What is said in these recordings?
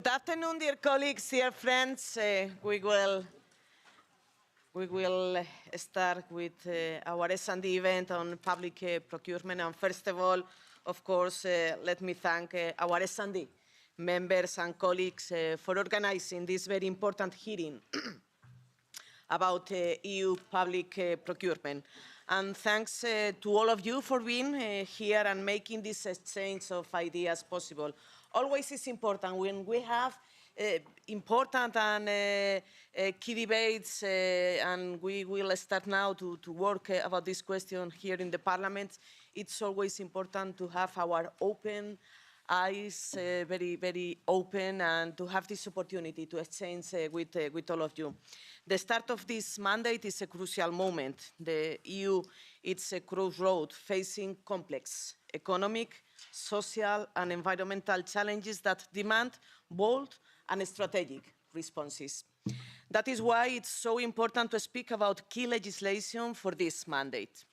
Good afternoon, dear colleagues, dear friends. We will start with our S&D event on public procurement. And first of all, of course, let me thank our S&D members and colleagues for organizing this very important hearing about EU public procurement. And thanks to all of you for being here and making this exchange of ideas possible. Always is important when we have important and key debates, and we will start now to work about this question here in the Parliament. It's always important to have our open eyes very, very open and to have this opportunity to exchange with all of you. The start of this mandate is a crucial moment. The EU is a crossroad facing complex economic, social and environmental challenges that demand bold and strategic responses. That is why it's so important to speak about key legislation for this mandate.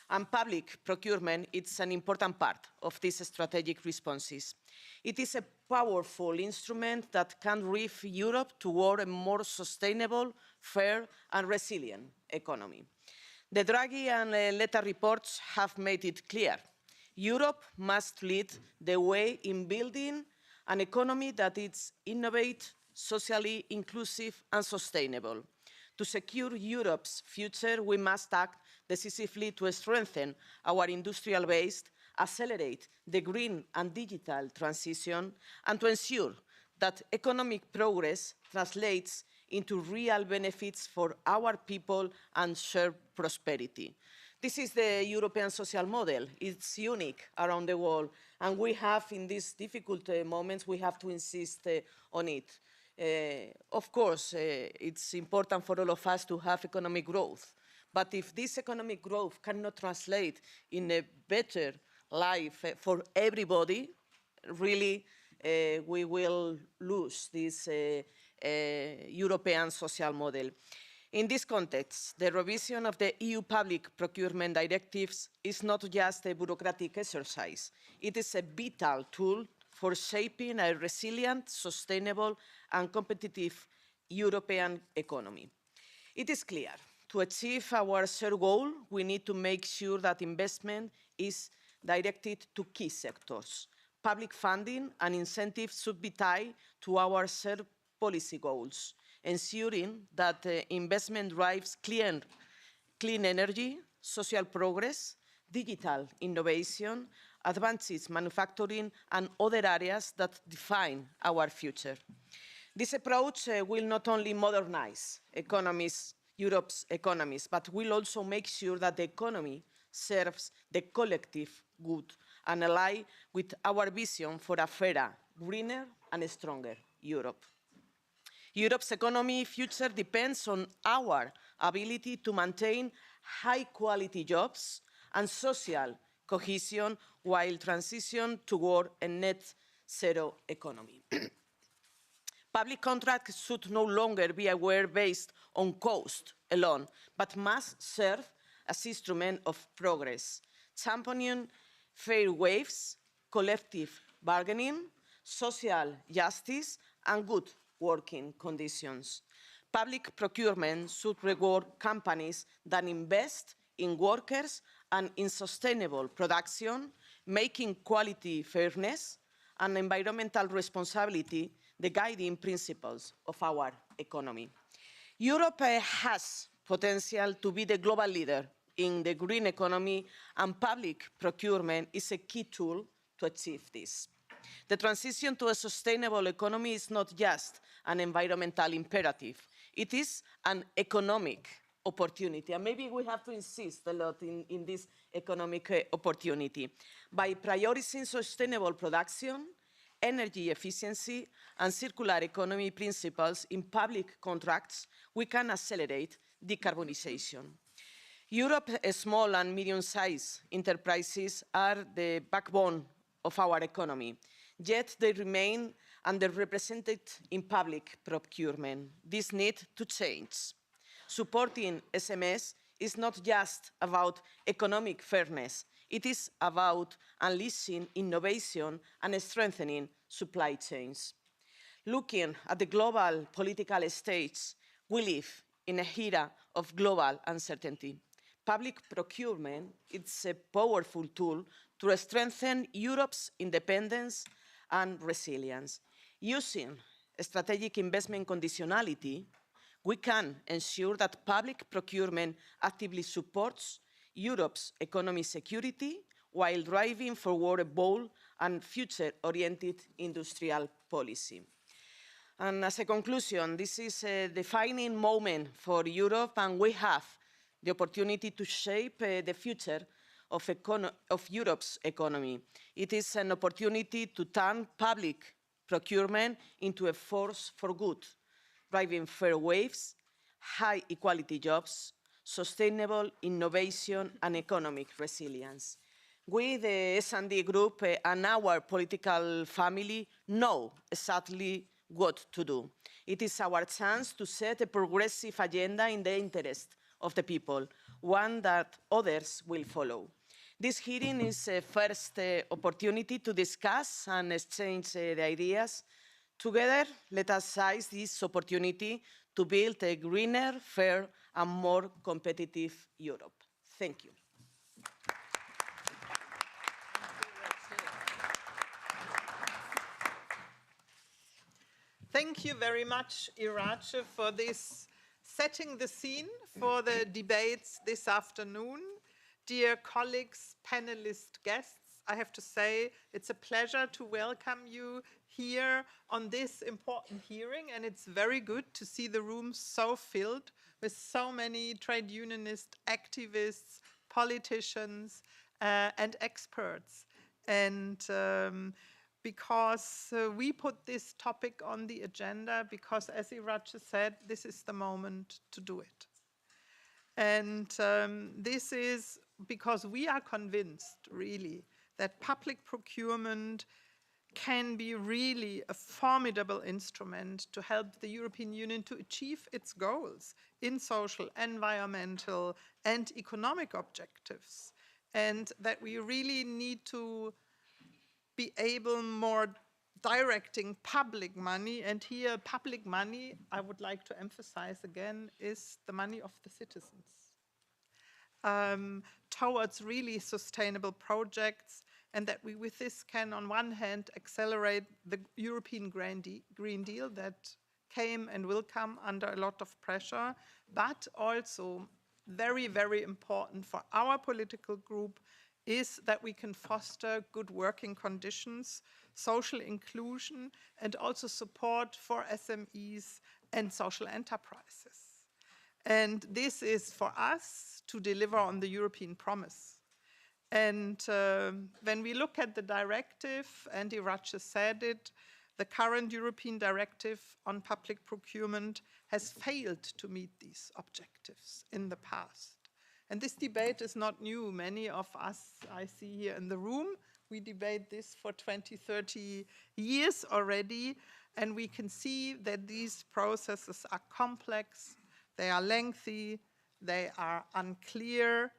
And public procurement is an important part of these strategic responses. It is a powerful instrument that can drive Europe toward a more sustainable, fair and resilient economy. The Draghi and Letta reports have made it clear. Europe must lead the way in building an economy that is innovative, socially inclusive and sustainable. To secure Europe's future, we must act decisively to strengthen our industrial base, accelerate the green and digital transition, and to ensure that economic progress translates into real benefits for our people and shared prosperity. This is the European social model. It's unique around the world, and we have, in these difficult moments, we have to insist on it. Of course, it's important for all of us to have economic growth, but if this economic growth cannot translate in a better life for everybody, really we will lose this European social model. In this context, the revision of the EU public procurement directives is not just a bureaucratic exercise. It is a vital tool for shaping a resilient, sustainable and competitive European economy. It is clear, to achieve our shared goal, we need to make sure that investment is directed to key sectors. Public funding and incentives should be tied to our shared policy goals, ensuring that investment drives clean energy, social progress, digital innovation, advances manufacturing and other areas that define our future. This approach will not only modernize Europe's economies, but will also make sure that the economy serves the collective good and align with our vision for a fairer, greener and stronger Europe. Europe's economy future depends on our ability to maintain high-quality jobs and social cohesion while transition toward a net zero economy. Public contracts should no longer be aware based on cost alone, but must serve as instrument of progress, championing fair wages, collective bargaining, social justice, and good working conditions. Public procurement should reward companies that invest in workers and in sustainable production, making quality, fairness, and environmental responsibility the guiding principles of our economy. Europe has potential to be the global leader in the green economy, and public procurement is a key tool to achieve this. The transition to a sustainable economy is not just an environmental imperative, it is an economic opportunity. And maybe we have to insist a lot in this economic opportunity. By prioritizing sustainable production, energy efficiency and circular economy principles in public contracts, we can accelerate decarbonization. Europe's small and medium-sized enterprises are the backbone of our economy, yet they remain underrepresented in public procurement. This needs to change. Supporting SMEs is not just about economic fairness, it is about unleashing innovation and strengthening supply chains. Looking at the global political stage, we live in a era of global uncertainty. Public procurement is a powerful tool to strengthen Europe's independence and resilience. Using strategic investment conditionality, we can ensure that public procurement actively supports Europe's economic security while driving forward a bold and future-oriented industrial policy. And as a conclusion, this is a defining moment for Europe, and we have the opportunity to shape the future of Europe's economy. It is an opportunity to turn public procurement into a force for good, driving fair wages, high equality jobs, sustainable innovation and economic resilience. We, the S&D Group and our political family, know exactly what to do. It is our chance to set a progressive agenda in the interest of the people, one that others will follow. This hearing is a first opportunity to discuss and exchange the ideas. Together, let us seize this opportunity to build a greener, fair, and more competitive Europe. Thank you. Thank you very much, Irache, for this setting the scene for the debates this afternoon. Dear colleagues, panelists, guests, I have to say it's a pleasure to welcome you here on this important hearing, and it's very good to see the room so filled with so many trade unionists, activists, politicians, and experts. And because we put this topic on the agenda because, as Irache said, this is the moment to do it. And this is because we are convinced, really, that public procurement can be really a formidable instrument to help the European Union to achieve its goals in social, environmental, and economic objectives. And that we really need to be able more directing public money, and here public money, I would like to emphasize again, is the money of the citizens, towards really sustainable projects, and that we with this can on one hand accelerate the European Green Deal that came and will come under a lot of pressure, but also very, very important for our political group is that we can foster good working conditions, social inclusion, and also support for SMEs and social enterprises. And this is for us to deliver on the European promise. And when we look at the directive, and Irache said it, the current European directive on public procurement has failed to meet these objectives in the past. And this debate is not new. Many of us I see here in the room, we debate this for 20, 30 years already, and we can see that these processes are complex, they are lengthy, they are unclear,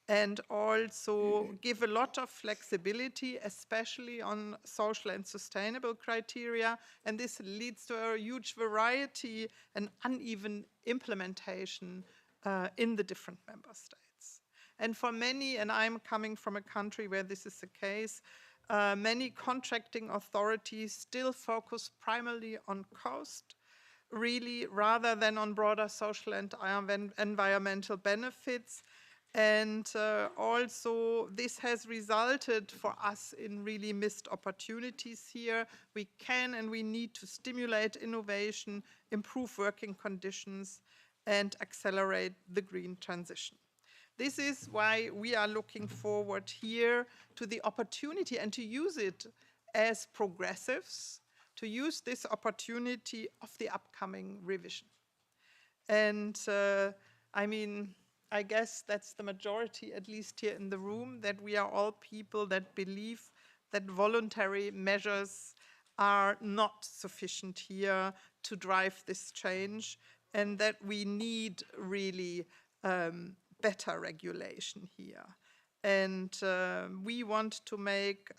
and also give a lot of flexibility, especially on social and sustainable criteria, and this leads to a huge variety and uneven implementation in the different member states. And for many, and I'm coming from a country where this is the case, many contracting authorities still focus primarily on cost, really, rather than on broader social and environmental benefits. And also, this has resulted for us in really missed opportunities here. We can and we need to stimulate innovation, improve working conditions, and accelerate the green transition. This is why we are looking forward here to the opportunity and to use it as progressives, to use this opportunity of the upcoming revision. And I mean, I guess that's the majority, at least here in the room, that we are all people that believe that voluntary measures are not sufficient here to drive this change, and that we need really better regulation here. And we want to make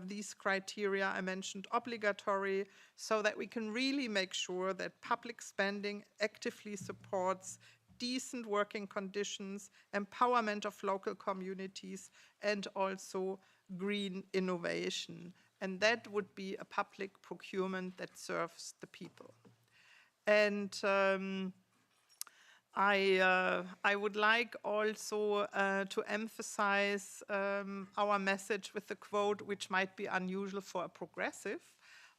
these criteria I mentioned obligatory so that we can really make sure that public spending actively supports decent working conditions, empowerment of local communities, and also green innovation. And that would be a public procurement that serves the people. And I would like also to emphasize our message with a quote which might be unusual for a progressive,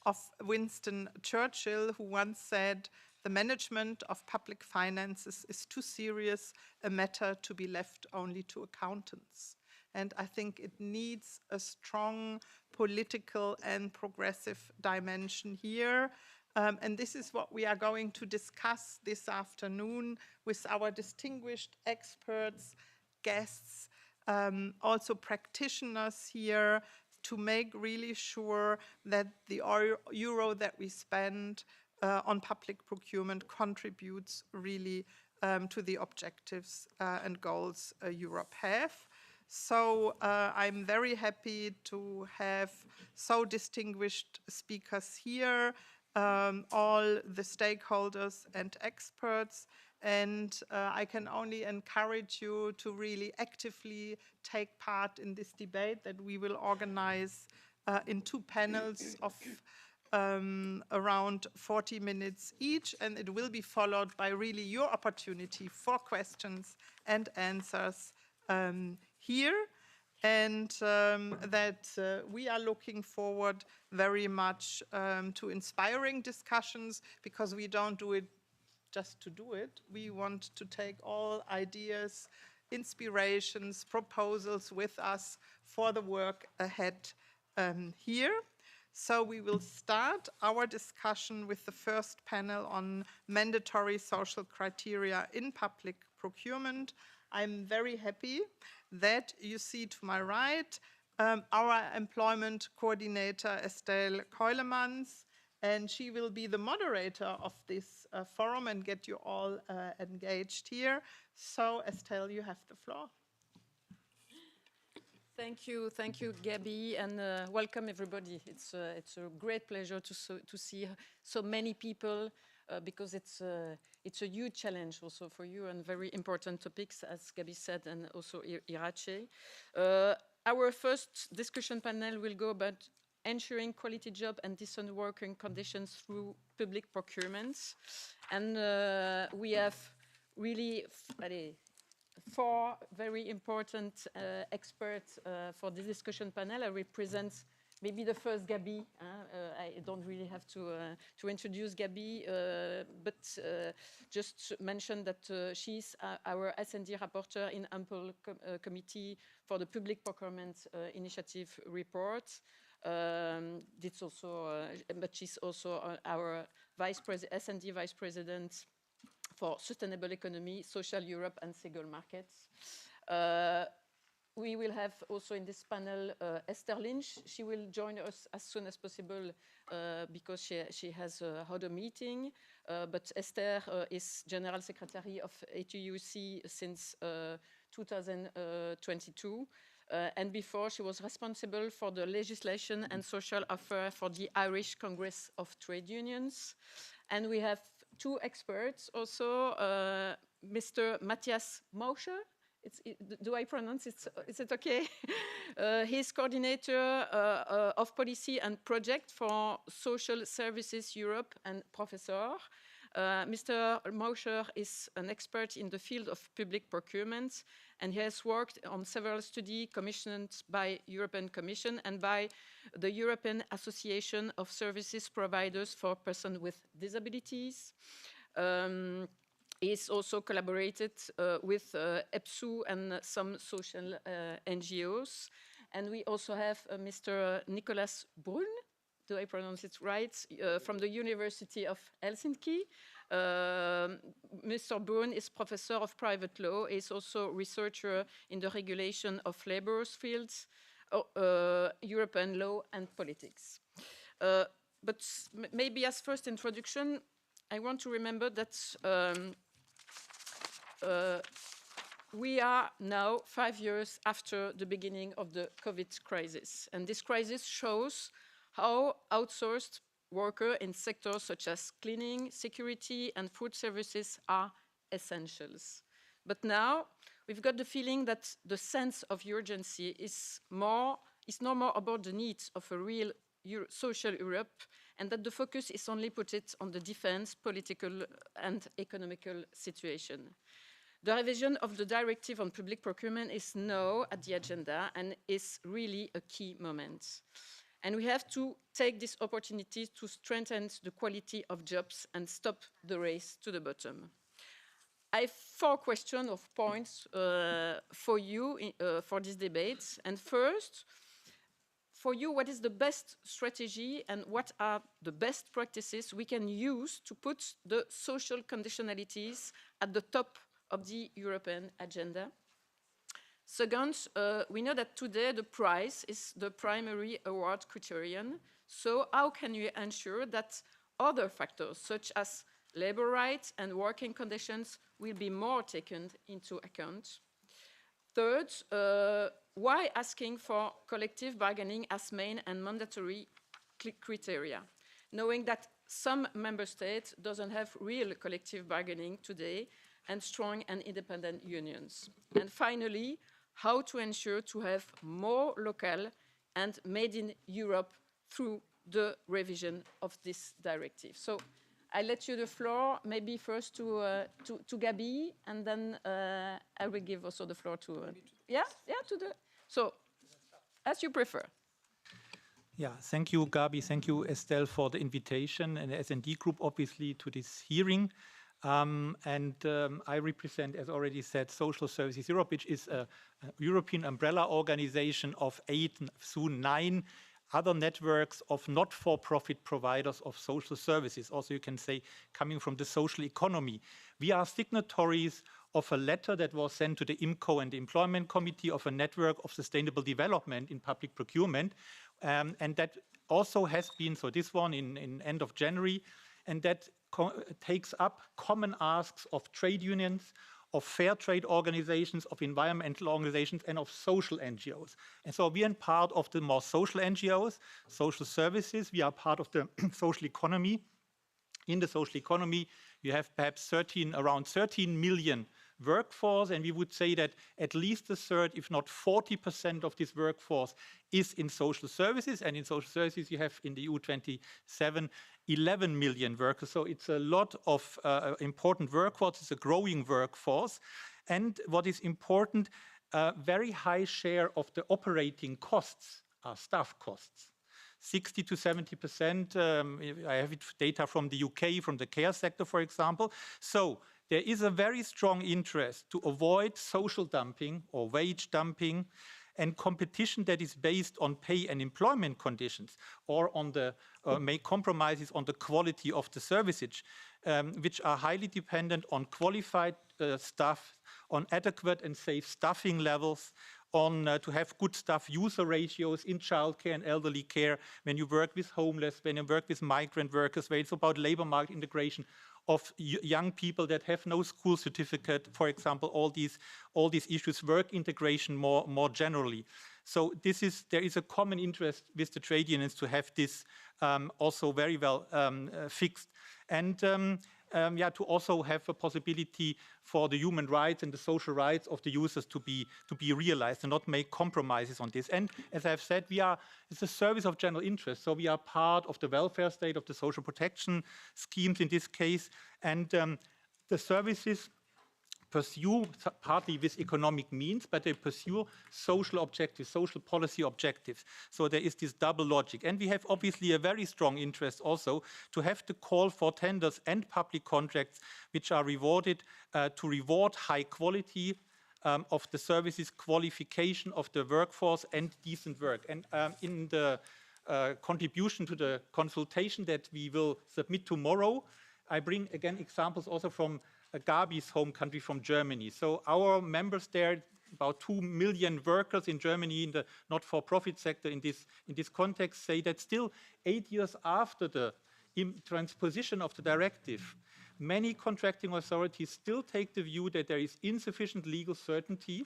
of Winston Churchill, who once said, "The management of public finances is too serious a matter to be left only to accountants." And I think it needs a strong political and progressive dimension here. And this is what we are going to discuss this afternoon with our distinguished experts, guests, also practitioners here, to make really sure that the euro that we spend on public procurement contributes really to the objectives and goals Europe have. So I'm very happy to have so distinguished speakers here, all the stakeholders and experts. And I can only encourage you to really actively take part in this debate that we will organize in 2 panels of around 40 minutes each, and it will be followed by really your opportunity for questions and answers here. And that we are looking forward very much to inspiring discussions, because we don't do it just to do it. We want to take all ideas, inspirations, proposals with us for the work ahead here. So we will start our discussion with the first panel on mandatory social criteria in public procurement. I'm very happy that you see to my right our employment coordinator, Estelle Keulemans, and she will be the moderator of this forum and get you all engaged here. So Estelle, you have the floor. Thank you, Gabby, and welcome everybody. It's a great pleasure to see so many people because it's a huge challenge also for you, and very important topics, as Gabby said, and also Irache. Our first discussion panel will go about ensuring quality job and decent working conditions through public procurements, and we have really 4 very important experts for this discussion panel. I will present maybe the first Gabi. I don't really have to introduce Gabi, but just mention that she's our S&D rapporteur in Ample Committee for the Public Procurement Initiative report. It's also, but she's also our S&D Vice President for Sustainable Economy, Social Europe, and Single Markets. We will have also in this panel Esther Lynch. She will join us as soon as possible because she has had a meeting. But Esther is General Secretary of ATUC since 2022. And before, she was responsible for the legislation and social affairs for the Irish Congress of Trade Unions. And we have 2 experts also, Mr. Matthias Mauscher. Do I pronounce it? Is it okay? He's coordinator of policy and project for Social Services Europe and professor. Mr. Mauscher is an expert in the field of public procurement, and he has worked on several studies commissioned by European Commission and by the European Association of Services Providers for Persons with Disabilities. He's also collaborated with EPSU and some social NGOs. And we also have Mr. Nicolas Brun, do I pronounce it right, from the University of Helsinki. Mr. Brun is professor of private law. He's also researcher in the regulation of labor fields, European law and politics. But maybe as first introduction, I want to remember that We are now 5 years after the beginning of the COVID crisis, and this crisis shows how outsourced workers in sectors such as cleaning, security, and food services are essentials. But now we've got the feeling that the sense of urgency is no more about the needs of a real social Europe, and that the focus is only put it on the defense, political, and economical situation. The revision of the directive on public procurement is now at the agenda and is really a key moment. And we have to take this opportunity to strengthen the quality of jobs and stop the race to the bottom. I have 4 questions of points for you for this debate. And first, for you, what is the best strategy and what are the best practices we can use to put the social conditionalities at the top of the European agenda? Second, we know that today the price is the primary award criterion. So how can we ensure that other factors such as labor rights and working conditions will be more taken into account? Third, why asking for collective bargaining as main and mandatory criteria, knowing that some member states doesn't have real collective bargaining today and strong and independent unions? And finally, how to ensure to have more local and made in Europe through the revision of this directive. So I let you the floor, maybe first to Gabi, and then I will give also the floor to, so as you prefer. Yeah, thank you, Gabi. Thank you, Estelle, for the invitation and the S&D group, obviously, to this hearing. I represent, as already said, Social Services Europe, which is a European umbrella organization of 8, soon 9 other networks of not-for-profit providers of social services. Also, you can say, coming from the social economy. We are signatories of a letter that was sent to the IMCO and the Employment Committee of a network of sustainable development in public procurement. And that also has been, so this one in end of January, and that takes up common asks of trade unions, of fair trade organizations, of environmental organizations, and of social NGOs. And so we are part of the more social NGOs, social services. We are part of the social economy. In the social economy, you have perhaps around 13 million workforce, and we would say that at least a third, if not 40% of this workforce is in social services. And in social services, you have in the EU 27, 11 million workers. So it's a lot of important workforce. It's a growing workforce. And what is important, a very high share of the operating costs are staff costs. 60 to 70%, I have data from the UK, from the care sector, for example. So there is a very strong interest to avoid social dumping or wage dumping and competition that is based on pay and employment conditions or on the make compromises on the quality of the services, which are highly dependent on qualified staff, on adequate and safe staffing levels, on to have good staff user ratios in childcare and elderly care, when you work with homeless, when you work with migrant workers, where it's about labor market integration of young people that have no school certificate, for example, all these issues, work integration more generally. So there is a common interest with the trade unions to have this also very well fixed. And to also have a possibility for the human rights and the social rights of the users to be realized and not make compromises on this. And as I've said, it's a service of general interest. So we are part of the welfare state, of the social protection schemes in this case. And the services pursue partly with economic means, but they pursue social objectives, social policy objectives. So there is this double logic. And we have obviously a very strong interest also to have the call for tenders and public contracts which are rewarded to reward high quality of the services, qualification of the workforce and decent work. And in the contribution to the consultation that we will submit tomorrow, I bring again examples also from Gabi's home country, from Germany. So our members there, about 2 million workers in Germany in the not-for-profit sector in this context, say that still 8 years after the transposition of the directive, many contracting authorities still take the view that there is insufficient legal certainty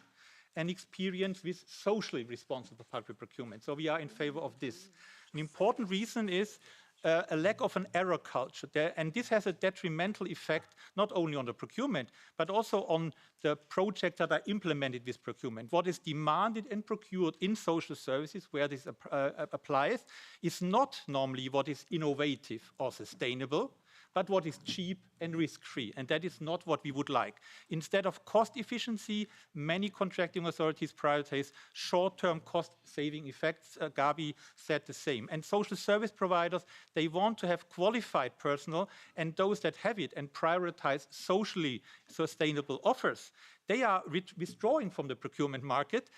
and experience with socially responsible public procurement. So we are in favor of this. An important reason is a lack of an error culture there, and this has a detrimental effect not only on the procurement, but also on the projects that are implemented with procurement. What is demanded and procured in social services, where this applies, is not normally what is innovative or sustainable, but what is cheap and risk-free, and that is not what we would like. Instead of cost efficiency, many contracting authorities prioritize short-term cost-saving effects. Gabi said the same. And social service providers, they want to have qualified personnel, and those that have it and prioritize socially sustainable offers, they are withdrawing from the procurement market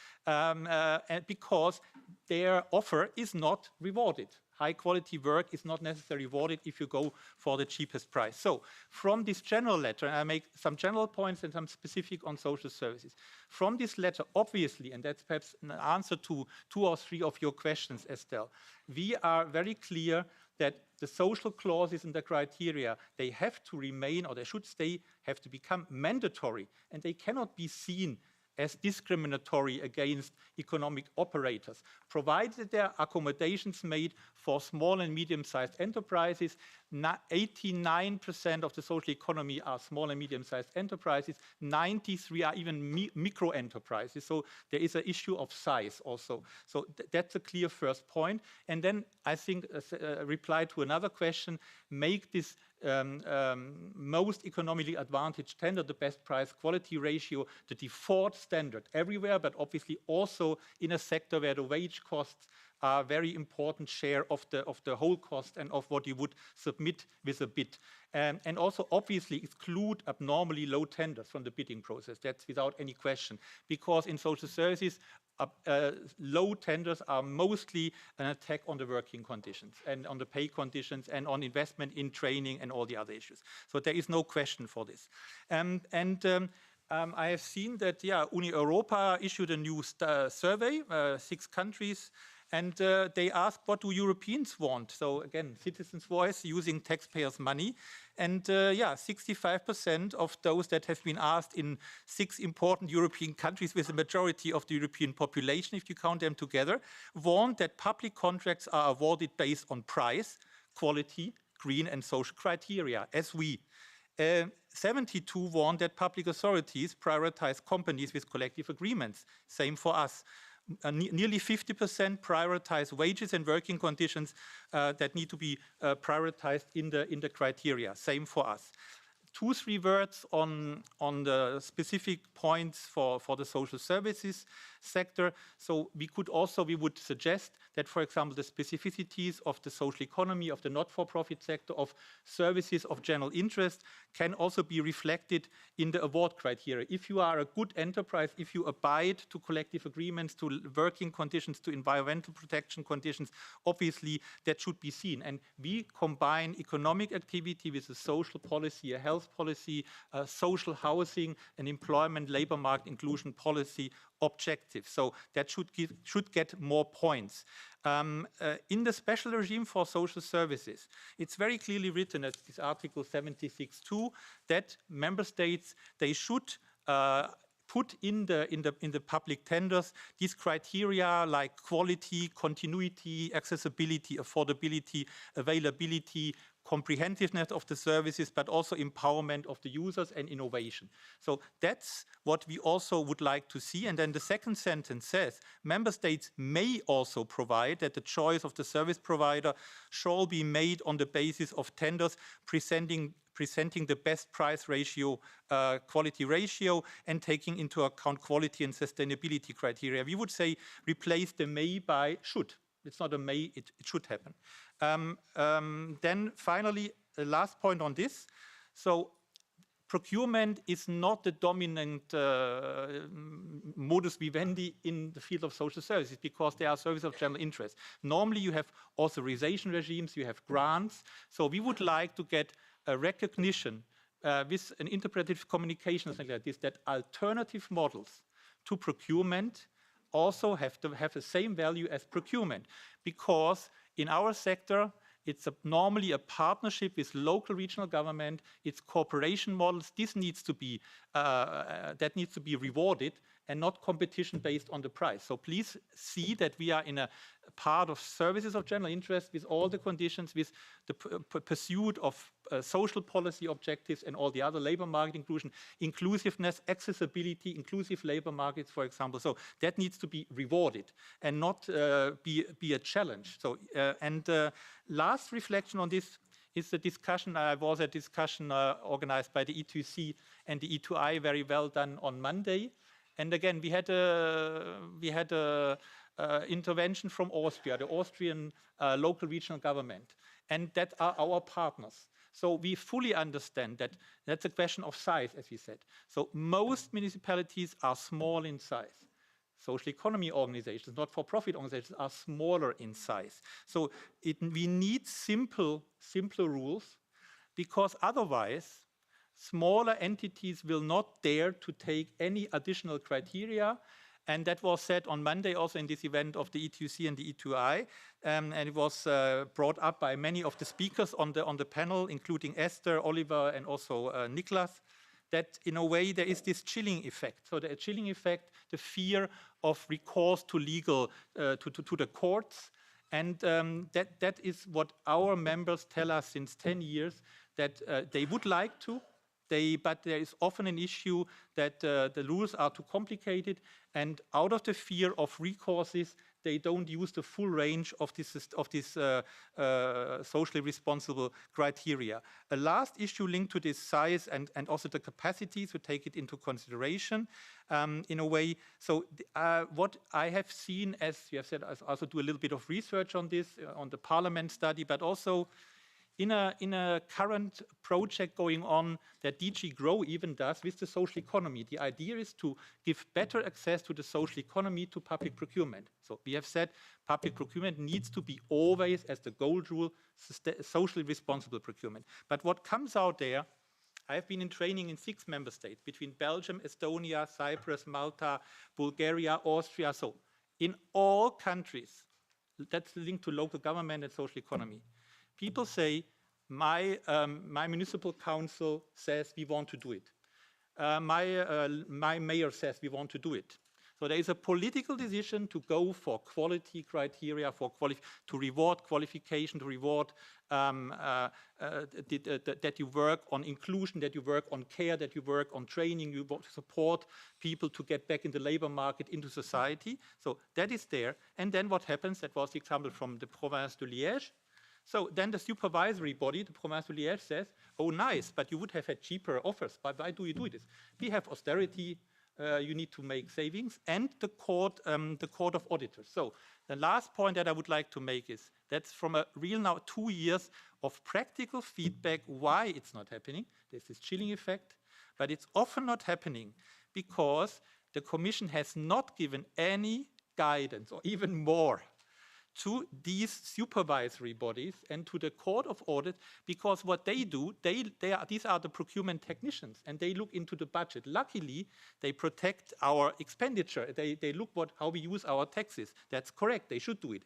because their offer is not rewarded. High-quality work is not necessarily rewarded if you go for the cheapest price. So from this general letter, and I make some general points and some specific on social services. From this letter, obviously, and that's perhaps an answer to 2 or 3 of your questions, Estelle, we are very clear that the social clauses and the criteria, they have to remain, or they should stay, have to become mandatory, and they cannot be seen as discriminatory against economic operators, provided there are accommodations made for small and medium-sized enterprises. 89% of the social economy are small and medium-sized enterprises. 93 are even micro enterprises. So there is an issue of size also. So that's a clear first point. And then I think a reply to another question, make this most economically advantaged tender, the best price quality ratio, the default standard everywhere, but obviously also in a sector where the wage costs are a very important share of the whole cost and of what you would submit with a bid. And also obviously exclude abnormally low tenders from the bidding process. That's without any question, because in social services, low tenders are mostly an attack on the working conditions and on the pay conditions and on investment in training and all the other issues. So there is no question for this. I have seen that, Uni Europa issued a new survey, 6 countries, and they asked, what do Europeans want? So again, citizens' voice using taxpayers' money. And 65% of those that have been asked in 6 important European countries with the majority of the European population, if you count them together, want that public contracts are awarded based on price, quality, green and social criteria, as we. 72 want that public authorities prioritize companies with collective agreements. Same for us. Nearly 50% prioritize wages and working conditions that need to be prioritized in the criteria. Same for us. 2-3 words on the specific points for the social services sector. So we would suggest that, for example, the specificities of the social economy, of the not-for-profit sector, of services of general interest can also be reflected in the award criteria. If you are a good enterprise, if you abide to collective agreements, to working conditions, to environmental protection conditions, obviously that should be seen. And we combine economic activity with a social policy, a health policy, social housing, an employment, labor market inclusion policy objective. So that should get more points. In the special regime for social services, it's very clearly written at this Article 76.2 that member states, they should put in the public tenders these criteria like quality, continuity, accessibility, affordability, availability, comprehensiveness of the services, but also empowerment of the users and innovation. So that's what we also would like to see. And then the second sentence says, member states may also provide that the choice of the service provider shall be made on the basis of tenders presenting the best price ratio, quality ratio, and taking into account quality and sustainability criteria. We would say replace the may by should. It's not a may, it should happen. Then finally, the last point on this. So procurement is not the dominant modus vivendi in the field of social services because there are services of general interest. Normally you have authorization regimes, you have grants. So we would like to get a recognition with an interpretive communication, something like this, that alternative models to procurement also have to have the same value as procurement, because in our sector It's normally a partnership with local regional government. It's cooperation models. This needs to be that needs to be rewarded and not competition based on the price. So please see that we are in a part of services of general interest with all the conditions, with the pursuit of social policy objectives and all the other labor market inclusion, inclusiveness, accessibility, inclusive labor markets, for example. So that needs to be rewarded and not be a challenge. So last reflection on this is the discussion. I was at a discussion organized by the E2C and the E2I, very well done on Monday. And again, we had a intervention from Austria, the Austrian local regional government, and that are our partners. So we fully understand that that's a question of size, as we said. So most municipalities are small in size. Social economy organizations, not-for-profit organizations, are smaller in size. So we need simpler rules, because otherwise smaller entities will not dare to take any additional criteria. And that was said on Monday also in this event of the E2C and the E2I. And it was brought up by many of the speakers on the panel, including Esther, Oliver, and also Niklas, that in a way there is this chilling effect. So the chilling effect, the fear of recourse to legal, to the courts. And that is what our members tell us since 10 years, that they would like to, but there is often an issue that the rules are too complicated, and out of the fear of recourses, they don't use the full range of this socially responsible criteria. A last issue linked to this size and also the capacity to take it into consideration in a way. So what I have seen, as you have said, I also do a little bit of research on this, on the Parliament study, but also in a current project going on that DG GROW even does with the social economy. The idea is to give better access to the social economy to public procurement. So we have said public procurement needs to be always, as the gold rule, socially responsible procurement. But what comes out there, I have been in training in 6 member states, between Belgium, Estonia, Cyprus, Malta, Bulgaria, Austria. So in all countries, that's linked to local government and social economy. People say, my municipal council says we want to do it. My mayor says we want to do it. So there is a political decision to go for quality criteria, to reward qualification, to reward that you work on inclusion, that you work on care, that you work on training, you want to support people to get back in the labor market, into society. So that is there. And then what happens, that was the example from the Province de Liège. So then the supervisory body, the Province de Liège, says, oh, nice, but you would have had cheaper offers. Why do you do this? We have austerity, you need to make savings, and the court of auditors. So the last point that I would like to make is that's from a real now 2 years of practical feedback why it's not happening. There's this chilling effect, but it's often not happening because the Commission has not given any guidance, or even more, to these supervisory bodies and to the Court of Audit, because what they do, these are the procurement technicians, and they look into the budget. Luckily, they protect our expenditure. They look how we use our taxes. That's correct. They should do it.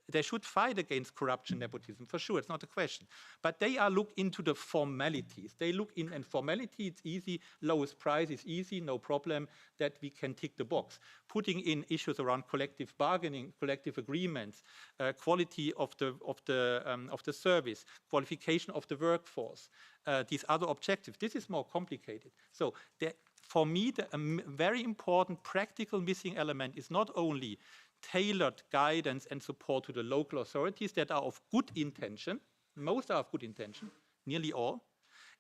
They should fight against corruption, nepotism, for sure. It's not a question. But they look into the formalities. They look in, and formality, it's easy. Lowest price is easy, no problem. That we can tick the box. Putting in issues around collective bargaining, collective agreements, quality of the service, qualification of the workforce, these other objectives. This is more complicated. So for me, the very important practical missing element is not only tailored guidance and support to the local authorities that are of good intention, most are of good intention, nearly all,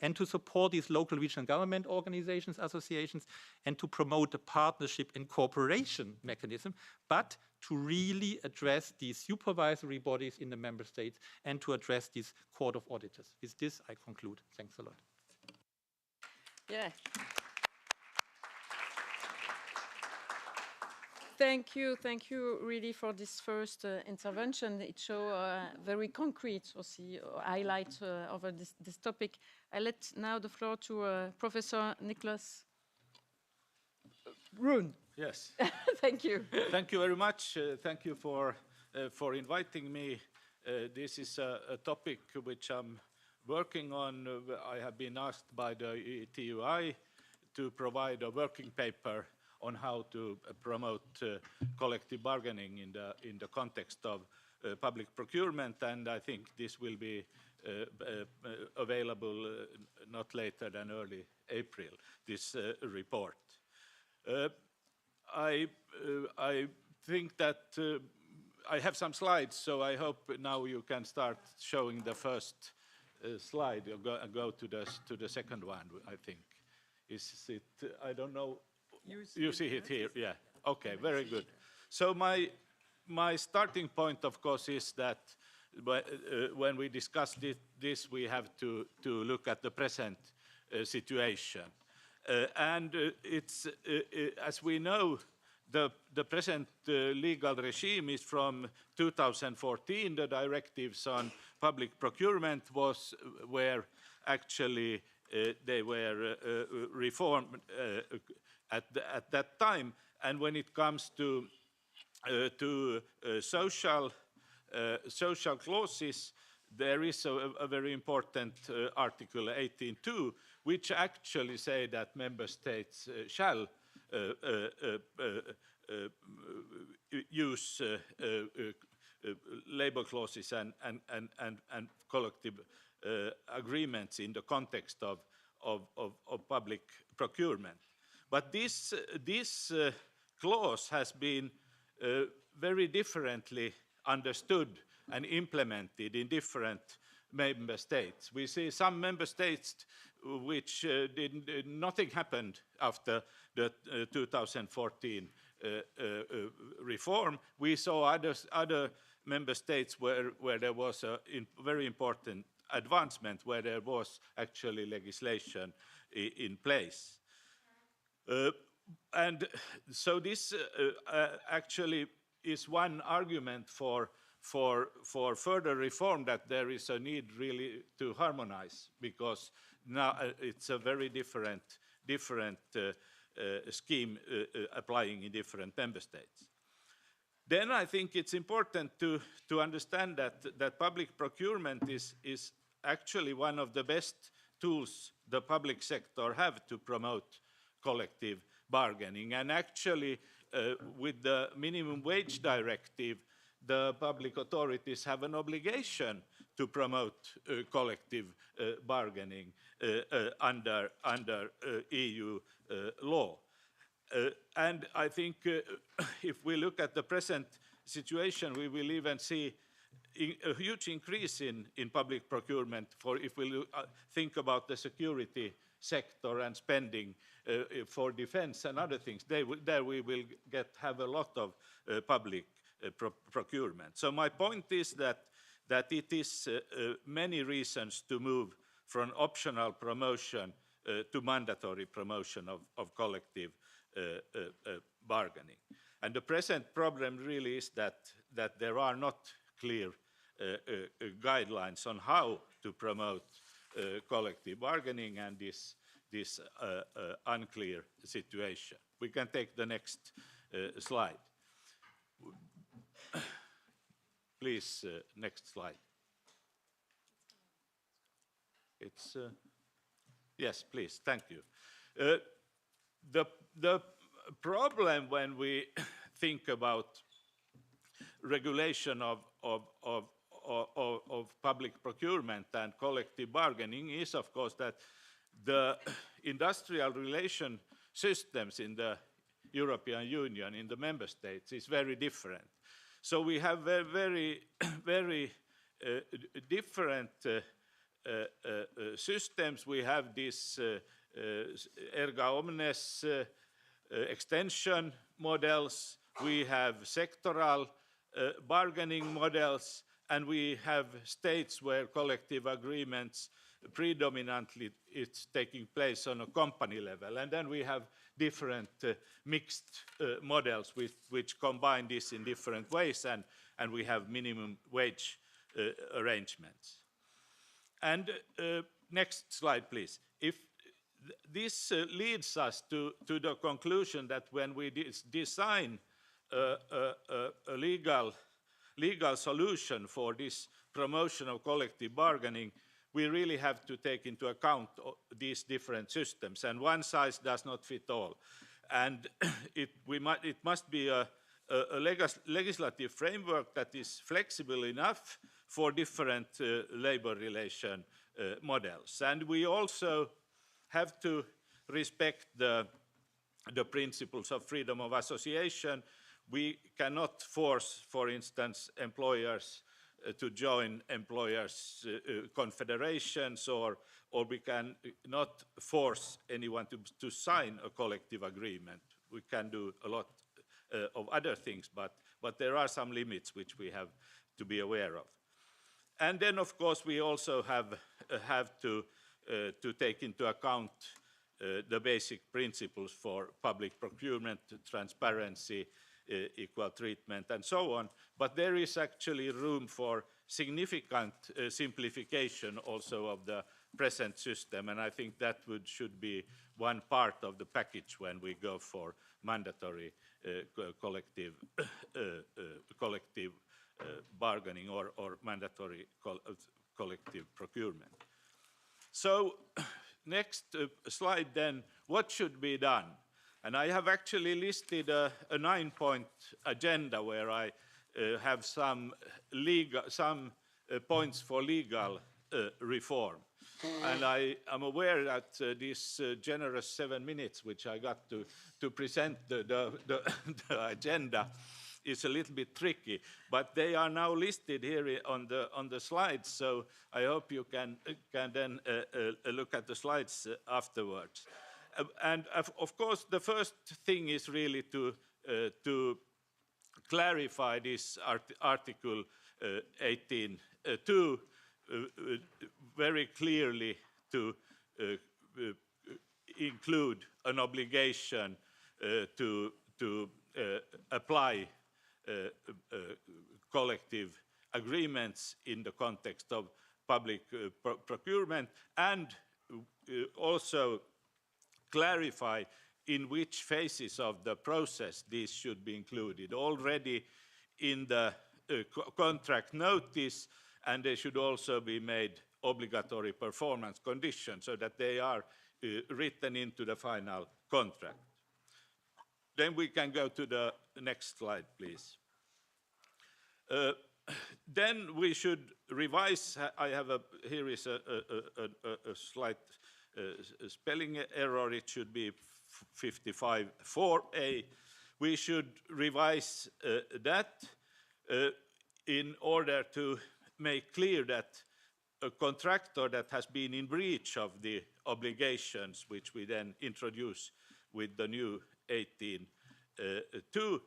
and to support these local regional government organizations, associations, and to promote the partnership and cooperation mechanism, but to really address these supervisory bodies in the member states and to address these court of auditors. With this, I conclude. Thanks a lot. Yeah. Thank you really for this first intervention. It shows very concrete highlight over this topic. I let now the floor to Professor Niklas Brun. Yes. Thank you. Thank you very much. Thank you for inviting me This is a topic which I'm working on. I have been asked by the TUI to provide a working paper on how to promote collective bargaining in the context of public procurement, and I think this will be available not later than early April, this report. I think that I have some slides, so I hope now you can start showing the first slide. You'll go to the second one, I think. Is it, I don't know, you see it here, yeah. Okay, very good. So my starting point, of course, is that when we discuss this, we have to look at the present situation. And it's, as we know, the present legal regime is from 2014. The directives on public procurement were actually they were reformed at that time. And when it comes to social clauses, there is a very important Article 18.2, which actually say that member states shall use labor clauses and collective agreements in the context of public procurement. But this clause has been very differently understood and implemented in different member states. We see some member states which nothing happened after the 2014 reform. We saw other member states where there was a very important advancement, where there was actually legislation in place. And so this actually is one argument for further reform, that there is a need really to harmonize, because now it's a very different scheme applying in different member states. Then I think it's important to understand that public procurement is actually one of the best tools the public sector have to promote collective bargaining. And actually, with the minimum wage directive, the public authorities have an obligation to promote collective bargaining under EU law. And I think if we look at the present situation, we will even see a huge increase in public procurement if we think about the security sector and spending for defense and other things. There we will have a lot of public procurement. So my point is that it is many reasons to move from optional promotion to mandatory promotion of collective bargaining. And the present problem really is that there are not clear guidelines on how to promote collective bargaining, and this unclear situation. We can take the next slide. Please, next slide. It's yes, please. Thank you. The problem when we think about regulation of public procurement and collective bargaining is, of course, that the industrial relation systems in the European Union, in the member states, is very different. So we have very different systems. We have this erga omnes extension models, we have sectoral bargaining models, and we have states where collective agreements predominantly it's taking place on a company level. And then we have different mixed models which combine this in different ways, and we have minimum wage arrangements. And next slide, please. If this leads us to the conclusion that when we design a legal legal solution for this promotion of collective bargaining, we really have to take into account these different systems, and one size does not fit all. And it must be a legislative framework that is flexible enough for different labor relation models. And we also have to respect the principles of freedom of association. We cannot force, for instance, employers to join employers' confederations, or we can not force anyone to sign a collective agreement. We can do a lot of other things, but there are some limits which we have to be aware of. And then, of course, we also have to take into account the basic principles for public procurement, transparency, equal treatment, and so on. But there is actually room for significant simplification also of the present system, and I think that should be one part of the package when we go for mandatory collective bargaining or mandatory collective procurement. So next slide then, what should be done? And I have actually listed a 9-point agenda where I have some points for legal reform. And I am aware that this generous 7 minutes, which I got to present the agenda, is a little bit tricky, but they are now listed here on the slides. So I hope you can then look at the slides afterwards. And of course, the first thing is really to clarify this Article 18.2 very clearly, to include an obligation to apply collective agreements in the context of public procurement, and also clarify in which phases of the process these should be included. Already in the contract notice, and they should also be made obligatory performance conditions so that they are written into the final contract. Then we can go to the next slide, please. Then we should revise. I have here is a slight spelling error. It should be 55.4a. We should revise that in order to make clear that a contractor that has been in breach of the obligations, which we then introduce with the new 18.2,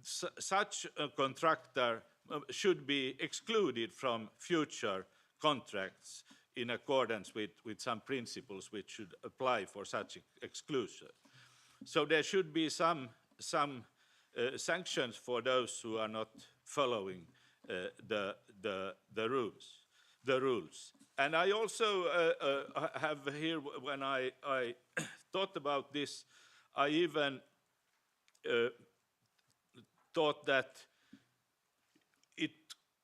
such a contractor should be excluded from future contracts in accordance with some principles which should apply for such exclusion. So there should be some sanctions for those who are not following the rules. And I also have here, when I thought about this, I even thought that it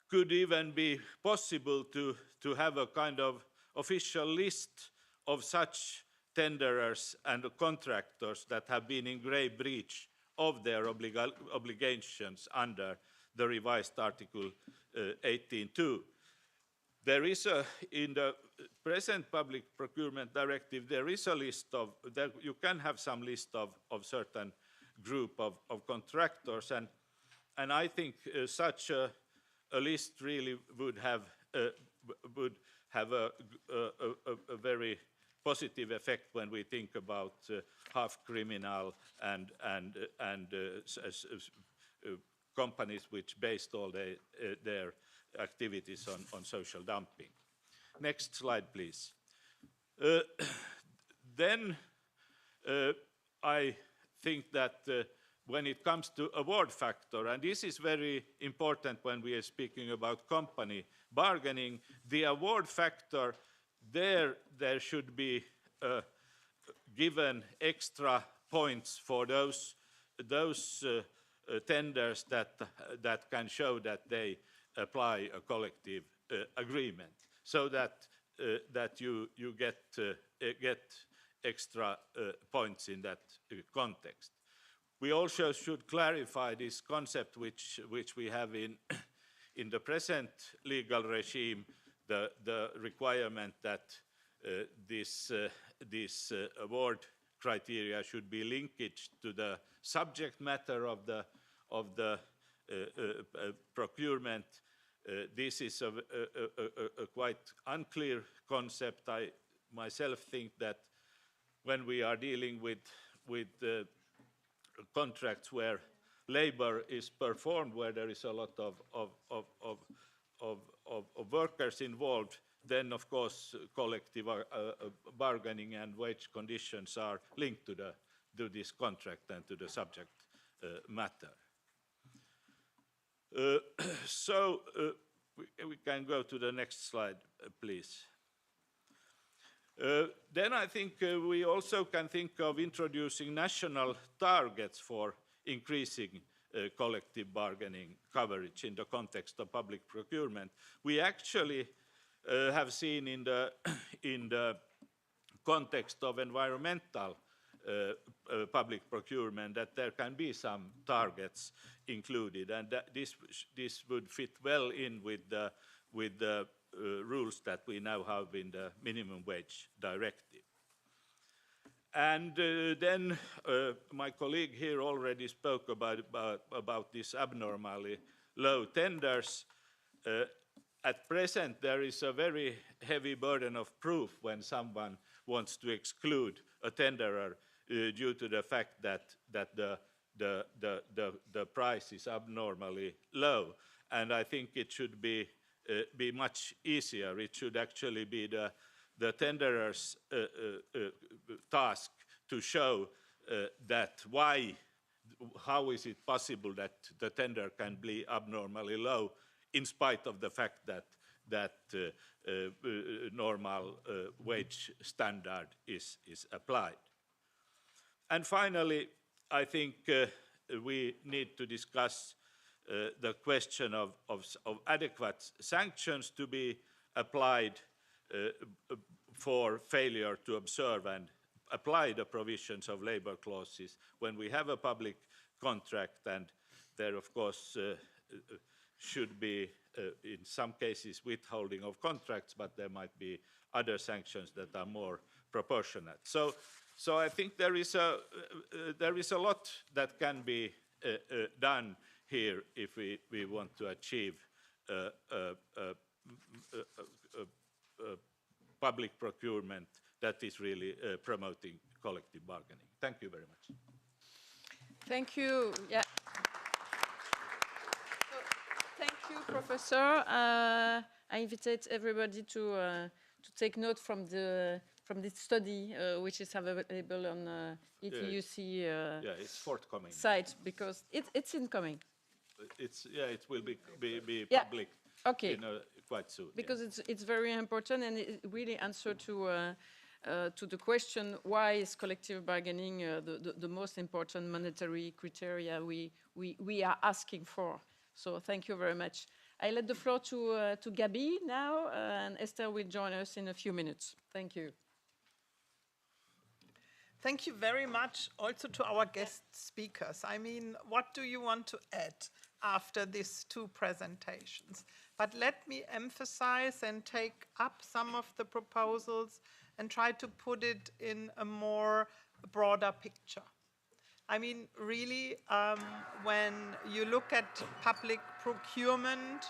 could even be possible to have a kind of official list of such tenderers and contractors that have been in grave breach of their obligations under the revised Article 18.2. There is in the present Public Procurement Directive, there is a list of, you can have some list of certain group of contractors, and I think such a list really would have a very positive effect when we think about half criminal and companies which based all their activities on social dumping. Next slide, please. Then I think that when it comes to award factor, and this is very important when we are speaking about company bargaining, the award factor, there should be given extra points for those tenders that can show that they apply a collective agreement, so that you get extra points in that context. We also should clarify this concept which we have in the present legal regime, the requirement that this award criteria should be linked to the subject matter of the procurement. This is a quite unclear concept. I myself think that when we are dealing with contracts where labor is performed, where there is a lot of workers involved, then of course collective bargaining and wage conditions are linked to this contract and to the subject matter. So we can go to the next slide, please. Then I think we also can think of introducing national targets for increasing collective bargaining coverage in the context of public procurement. We actually have seen in the context of environmental public procurement that there can be some targets included, and that this would fit well in with the rules that we now have in the minimum wage directive. And then my colleague here already spoke about this abnormally low tenders. At present, there is a very heavy burden of proof when someone wants to exclude a tenderer due to the fact that the price is abnormally low. And I think it should be much easier. It should actually be the tenderer's task to show how is it possible that the tender can be abnormally low in spite of the fact that normal wage standard is applied. And finally, I think we need to discuss the question of adequate sanctions to be applied for failure to observe and apply the provisions of labor clauses when we have a public contract, and there of course should be in some cases withholding of contracts, but there might be other sanctions that are more proportionate. So I think there is a lot that can be done here if we want to achieve public procurement that is really promoting collective bargaining. Thank you very much. Thank you. Yeah. So, thank you, Professor. I invite everybody to take note from this study, which is available on ETUC it's forthcoming site, because it's incoming. It will be public Okay. Quite soon. Because it's very important, and it really answers to the question, why is collective bargaining the most important monetary criteria we are asking for. So thank you very much. I let the floor to Gabi now, and Esther will join us in a few minutes. Thank you. Thank you very much also to our guest speakers. I mean, what do you want to add after these two presentations? But let me emphasize and take up some of the proposals and try to put it in a more broader picture. I mean, really, when you look at public procurement,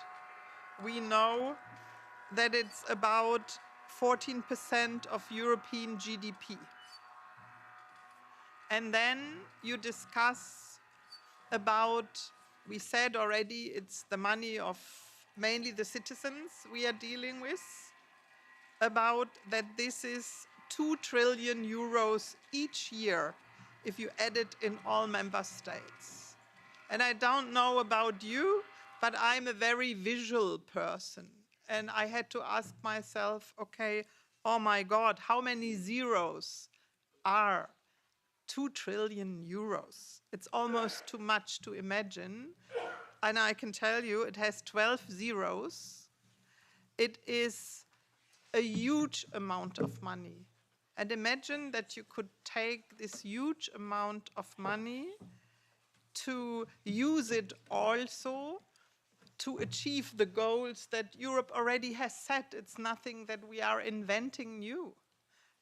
we know that it's about 14% of European GDP. And then you discuss about, we said already, it's the money of mainly the citizens we are dealing with, about that this is 2 trillion euros each year if you add it in all member states. And I don't know about you, but I'm a very visual person. And I had to ask myself, okay, oh my God, how many zeros are 2 trillion euros. It's almost too much to imagine. And I can tell you it has 12 zeros. It is a huge amount of money. And imagine that you could take this huge amount of money to use it also to achieve the goals that Europe already has set. It's nothing that we are inventing new,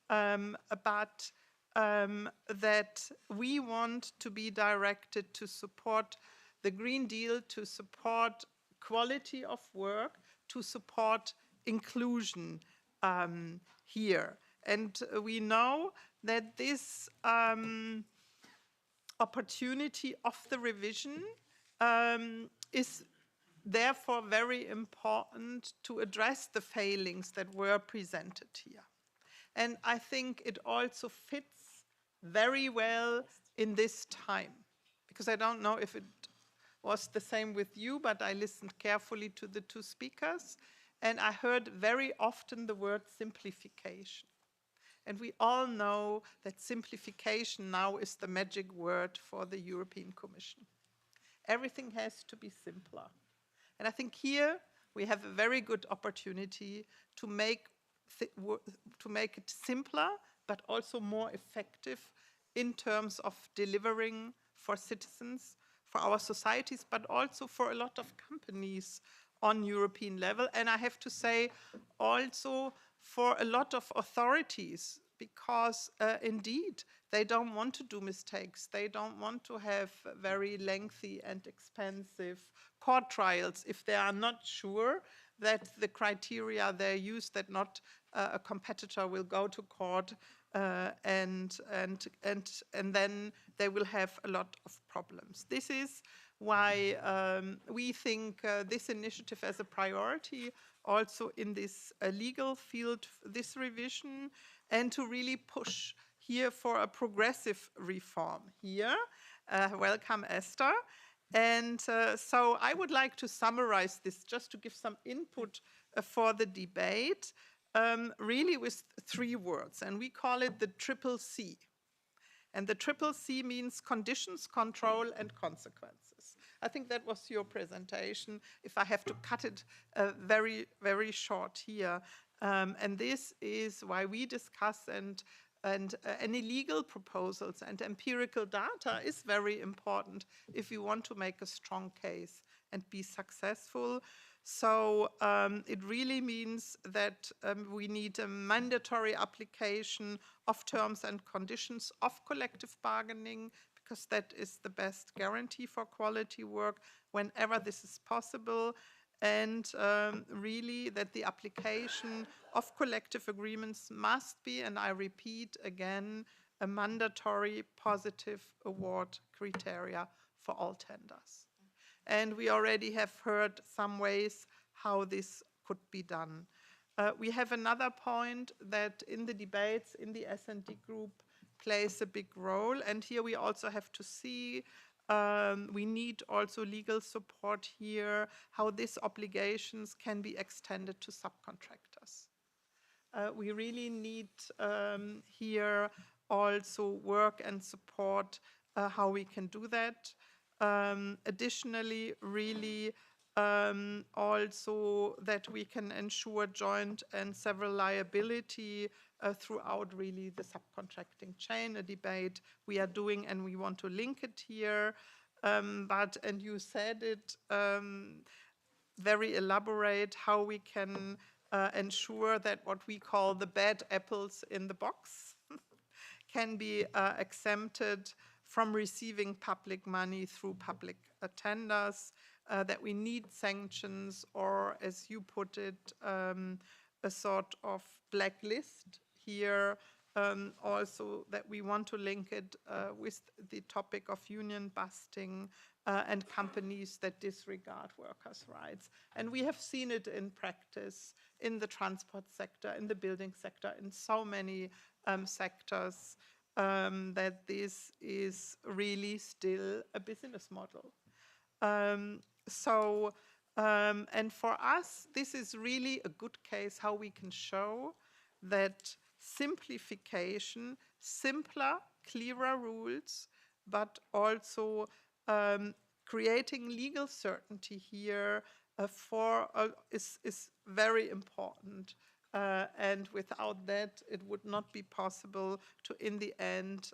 but that we want to be directed to support the Green Deal, to support quality of work, to support inclusion here. And we know that this opportunity of the revision is therefore very important to address the failings that were presented here. And I think it also fits very well in this time, because I don't know if it was the same with you, but I listened carefully to the 2 speakers, and I heard very often the word simplification. And we all know that simplification now is the magic word for the European Commission. Everything has to be simpler. And I think here we have a very good opportunity to make it simpler, but also more effective in terms of delivering for citizens, for our societies, but also for a lot of companies on European level. And I have to say also for a lot of authorities, because indeed they don't want to do mistakes. They don't want to have very lengthy and expensive court trials if they are not sure that the criteria they use, that not a competitor will go to court and then they will have a lot of problems. This is why we think this initiative as a priority also in this legal field, this revision, and to really push here for a progressive reform here. Welcome, Esther. And so I would like to summarize this just to give some input for the debate, really with 3 words, and we call it the triple C. And the triple C means conditions, control, and consequences. I think that was your presentation, if I have to cut it very, very short here. And this is why we discuss and any legal proposals and empirical data is very important if you want to make a strong case and be successful. So it really means that we need a mandatory application of terms and conditions of collective bargaining, because that is the best guarantee for quality work whenever this is possible. And really that the application of collective agreements must be, and I repeat again, a mandatory positive award criteria for all tenders. And we already have heard some ways how this could be done. We have another point that in the debates in the S&D group plays a big role, and here we also have to see we need also legal support here, how these obligations can be extended to subcontractors. We really need here also work and support how we can do that. Additionally, really also that we can ensure joint and several liability throughout really the subcontracting chain, a debate we are doing and we want to link it here. And you said it very elaborate, how we can ensure that what we call the bad apples in the box can be exempted from receiving public money through public tenders, that we need sanctions, or as you put it, a sort of blacklist here, also that we want to link it with the topic of union busting and companies that disregard workers' rights. And we have seen it in practice in the transport sector, in the building sector, in so many sectors, that this is really still a business model. And for us, this is really a good case how we can show that simplification, simpler, clearer rules, but also creating legal certainty here is very important. And without that, it would not be possible to, in the end,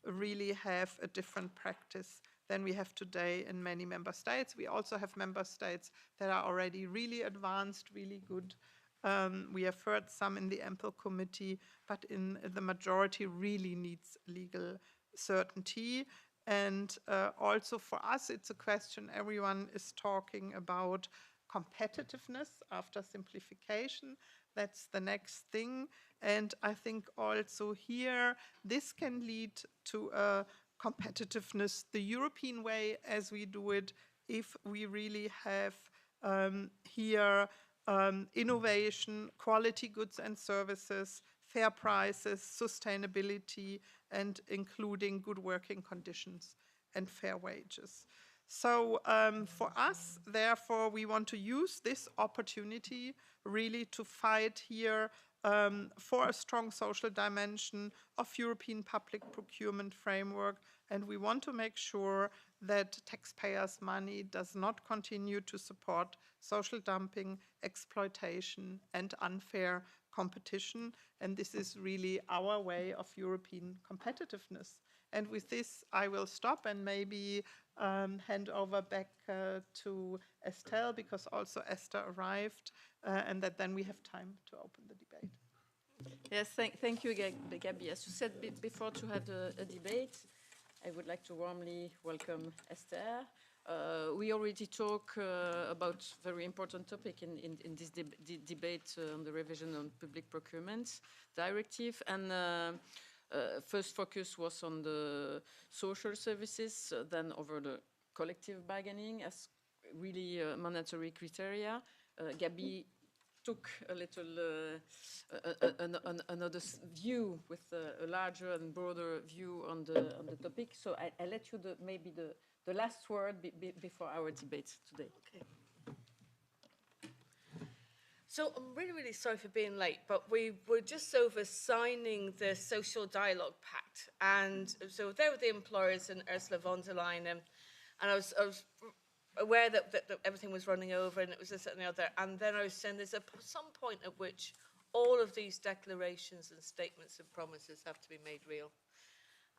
really have a different practice than we have today in many member states. We also have member states that are already really advanced, really good. We have heard some in the ample committee, but in the majority really needs legal certainty. And also for us, it's a question everyone is talking about competitiveness after simplification. That's the next thing. And I think also here, this can lead to a competitiveness the European way as we do it, if we really have here innovation, quality goods and services, fair prices, sustainability, and including good working conditions and fair wages. So for us, therefore, we want to use this opportunity really to fight here for a strong social dimension of European public procurement framework. And we want to make sure that taxpayers' money does not continue to support social dumping, exploitation, and unfair competition. And this is really our way of European competitiveness. And with this, I will stop and maybe hand over back to Estelle, because also Esther arrived, and that then we have time to open the debate. Yes, thank you, Gabi. As you said before, to have a debate, I would like to warmly welcome Esther. We already talked about very important topic in this debate on the revision on public procurement directive, and first focus was on the social services, then over the collective bargaining as really mandatory criteria. Gabi took a little another view with a larger and broader view on the topic. So I let you maybe the last word before our debate today. Okay. So I'm really, really sorry for being late, but we were just over signing the Social Dialogue Pact. And so there were the employers and Ursula von der Leyen, and I was aware that everything was running over and it was this and the other. And then I was saying there's some point at which all of these declarations and statements and promises have to be made real.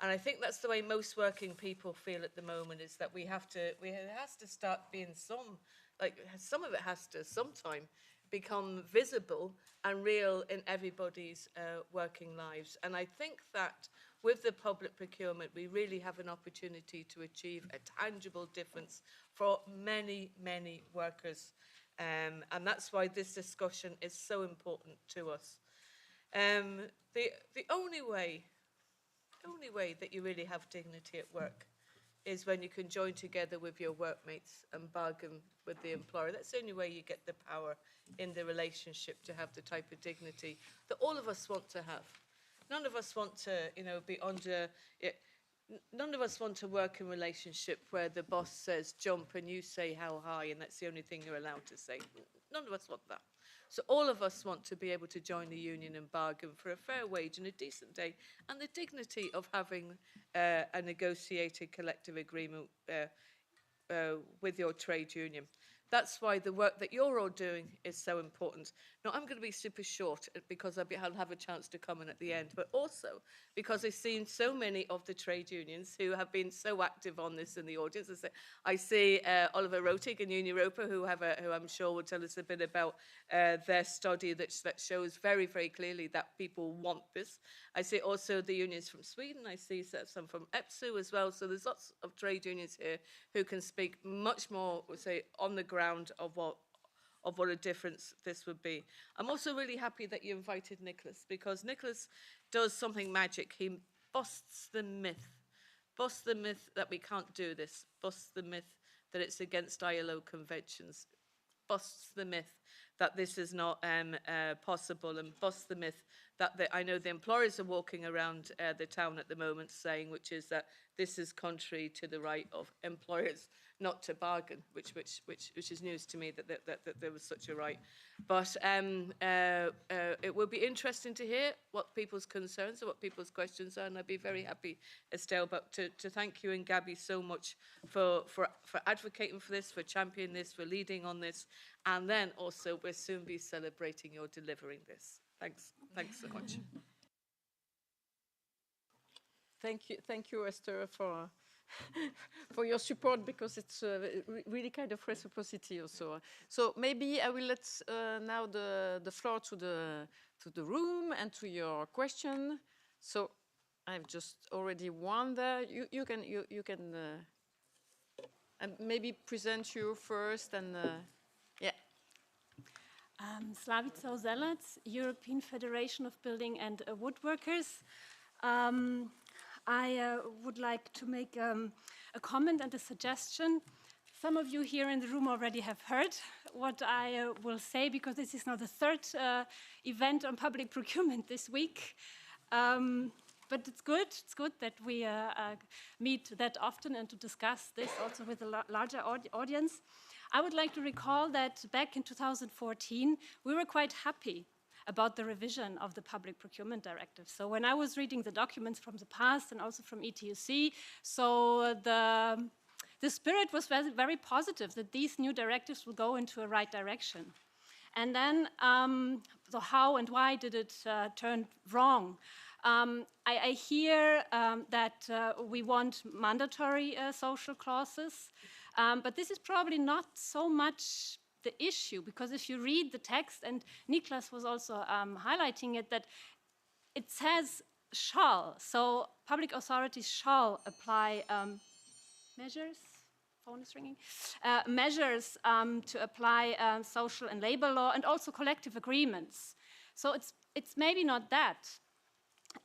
And I think that's the way most working people feel at the moment, is that it has to start being some of it has to sometime become visible and real in everybody's working lives. And I think that with the public procurement, we really have an opportunity to achieve a tangible difference for many, many workers. And that's why this discussion is so important to us. The only way that you really have dignity at work is when you can join together with your workmates and bargain with the employer. That's the only way you get the power in the relationship to have the type of dignity that all of us want to have. None of us want to, be under. None of us want to work in a relationship where the boss says jump and you say how high, and that's the only thing you're allowed to say. None of us want that. So all of us want to be able to join the union and bargain for a fair wage and a decent day, and the dignity of having a negotiated collective agreement with your trade union. That's why the work that you're all doing is so important. Now, I'm going to be super short because I'll have a chance to comment at the end, but also because I've seen so many of the trade unions who have been so active on this in the audience. I see Oliver Rotig and Uni Europa, who I'm sure will tell us a bit about their study that shows very, very clearly that people want this. I see also the unions from Sweden. I see some from EPSU as well. So there's lots of trade unions here who can speak much more, say, on the ground of what a difference this would be. I'm also really happy that you invited Nicholas, because Nicholas does something magic. He busts the myth that we can't do this, busts the myth that it's against ILO conventions, busts the myth that this is not possible, and busts the myth that I know the employers are walking around the town at the moment saying, which is that this is contrary to the right of employers not to bargain, which is news to me that there was such a right. But it will be interesting to hear what people's concerns or what people's questions are, and I'd be very happy, Estelle, but to thank you and Gabby so much for advocating for this, for championing this, for leading on this, and then also we'll soon be celebrating your delivering this. Thanks so much. Thank you, Esther, for for your support, because it's really kind of reciprocity also. So maybe I will let now the floor to the room and to your question. So I've just already one there. You can and maybe present you first and yeah. Slavica Ozelac, European Federation of Building and Woodworkers. I would like to make a comment and a suggestion. Some of you here in the room already have heard what I will say, because this is now the third event on public procurement this week. But it's good that we meet that often and to discuss this also with a larger audience. I would like to recall that back in 2014, we were quite happy about the revision of the Public Procurement Directive. So when I was reading the documents from the past and also from ETUC, so the spirit was very, very positive that these new directives will go into a right direction. And then, so how and why did it turn wrong? I hear that we want mandatory social clauses, but this is probably not so much the issue, because if you read the text, and Niklas was also highlighting it, that it says shall, so public authorities shall apply measures, phone is ringing, measures to apply social and labor law and also collective agreements. So it's maybe not that.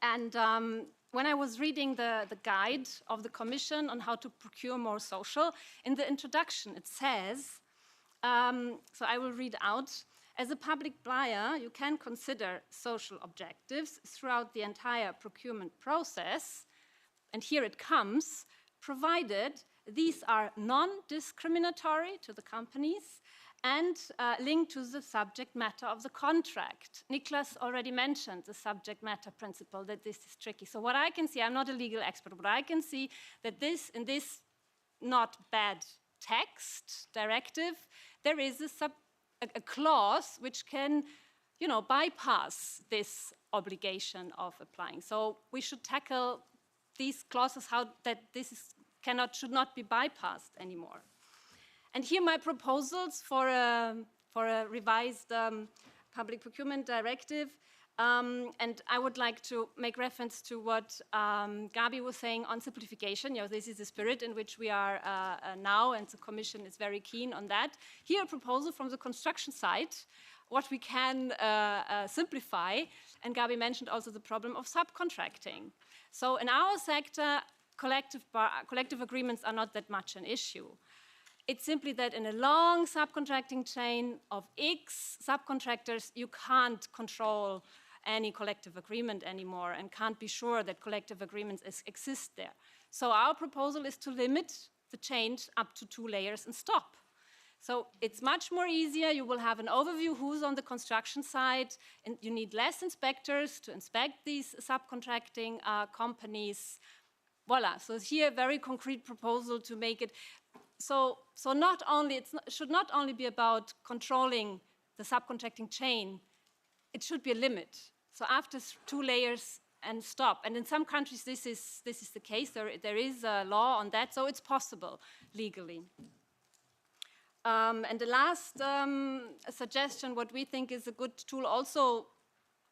And when I was reading the guide of the Commission on how to procure more social, in the introduction it says, so I will read out, as a public buyer, you can consider social objectives throughout the entire procurement process, and here it comes, provided these are non-discriminatory to the companies and linked to the subject matter of the contract. Niklas already mentioned the subject matter principle, that this is tricky. So what I can see, I'm not a legal expert, but I can see that in this not bad text directive, there is a clause which can, bypass this obligation of applying. So we should tackle these clauses how that this should not be bypassed anymore. And here my proposals for a revised public procurement directive. And I would like to make reference to what Gabi was saying on simplification. This is the spirit in which we are now, and the Commission is very keen on that. Here, a proposal from the construction side, what we can simplify, and Gabi mentioned also the problem of subcontracting. So in our sector, collective agreements are not that much an issue. It's simply that in a long subcontracting chain of X subcontractors, you can't control any collective agreement anymore and can't be sure that collective agreements exist there. So our proposal is to limit the change up to 2 layers and stop. So it's much more easier. You will have an overview who's on the construction side, and you need less inspectors to inspect these subcontracting companies. Voila, so here a very concrete proposal to make it so not only should not only be about controlling the subcontracting chain, it should be a limit. So after 2 layers and stop. And in some countries this is the case. There is a law on that, so it's possible legally. And the last suggestion, what we think is a good tool, also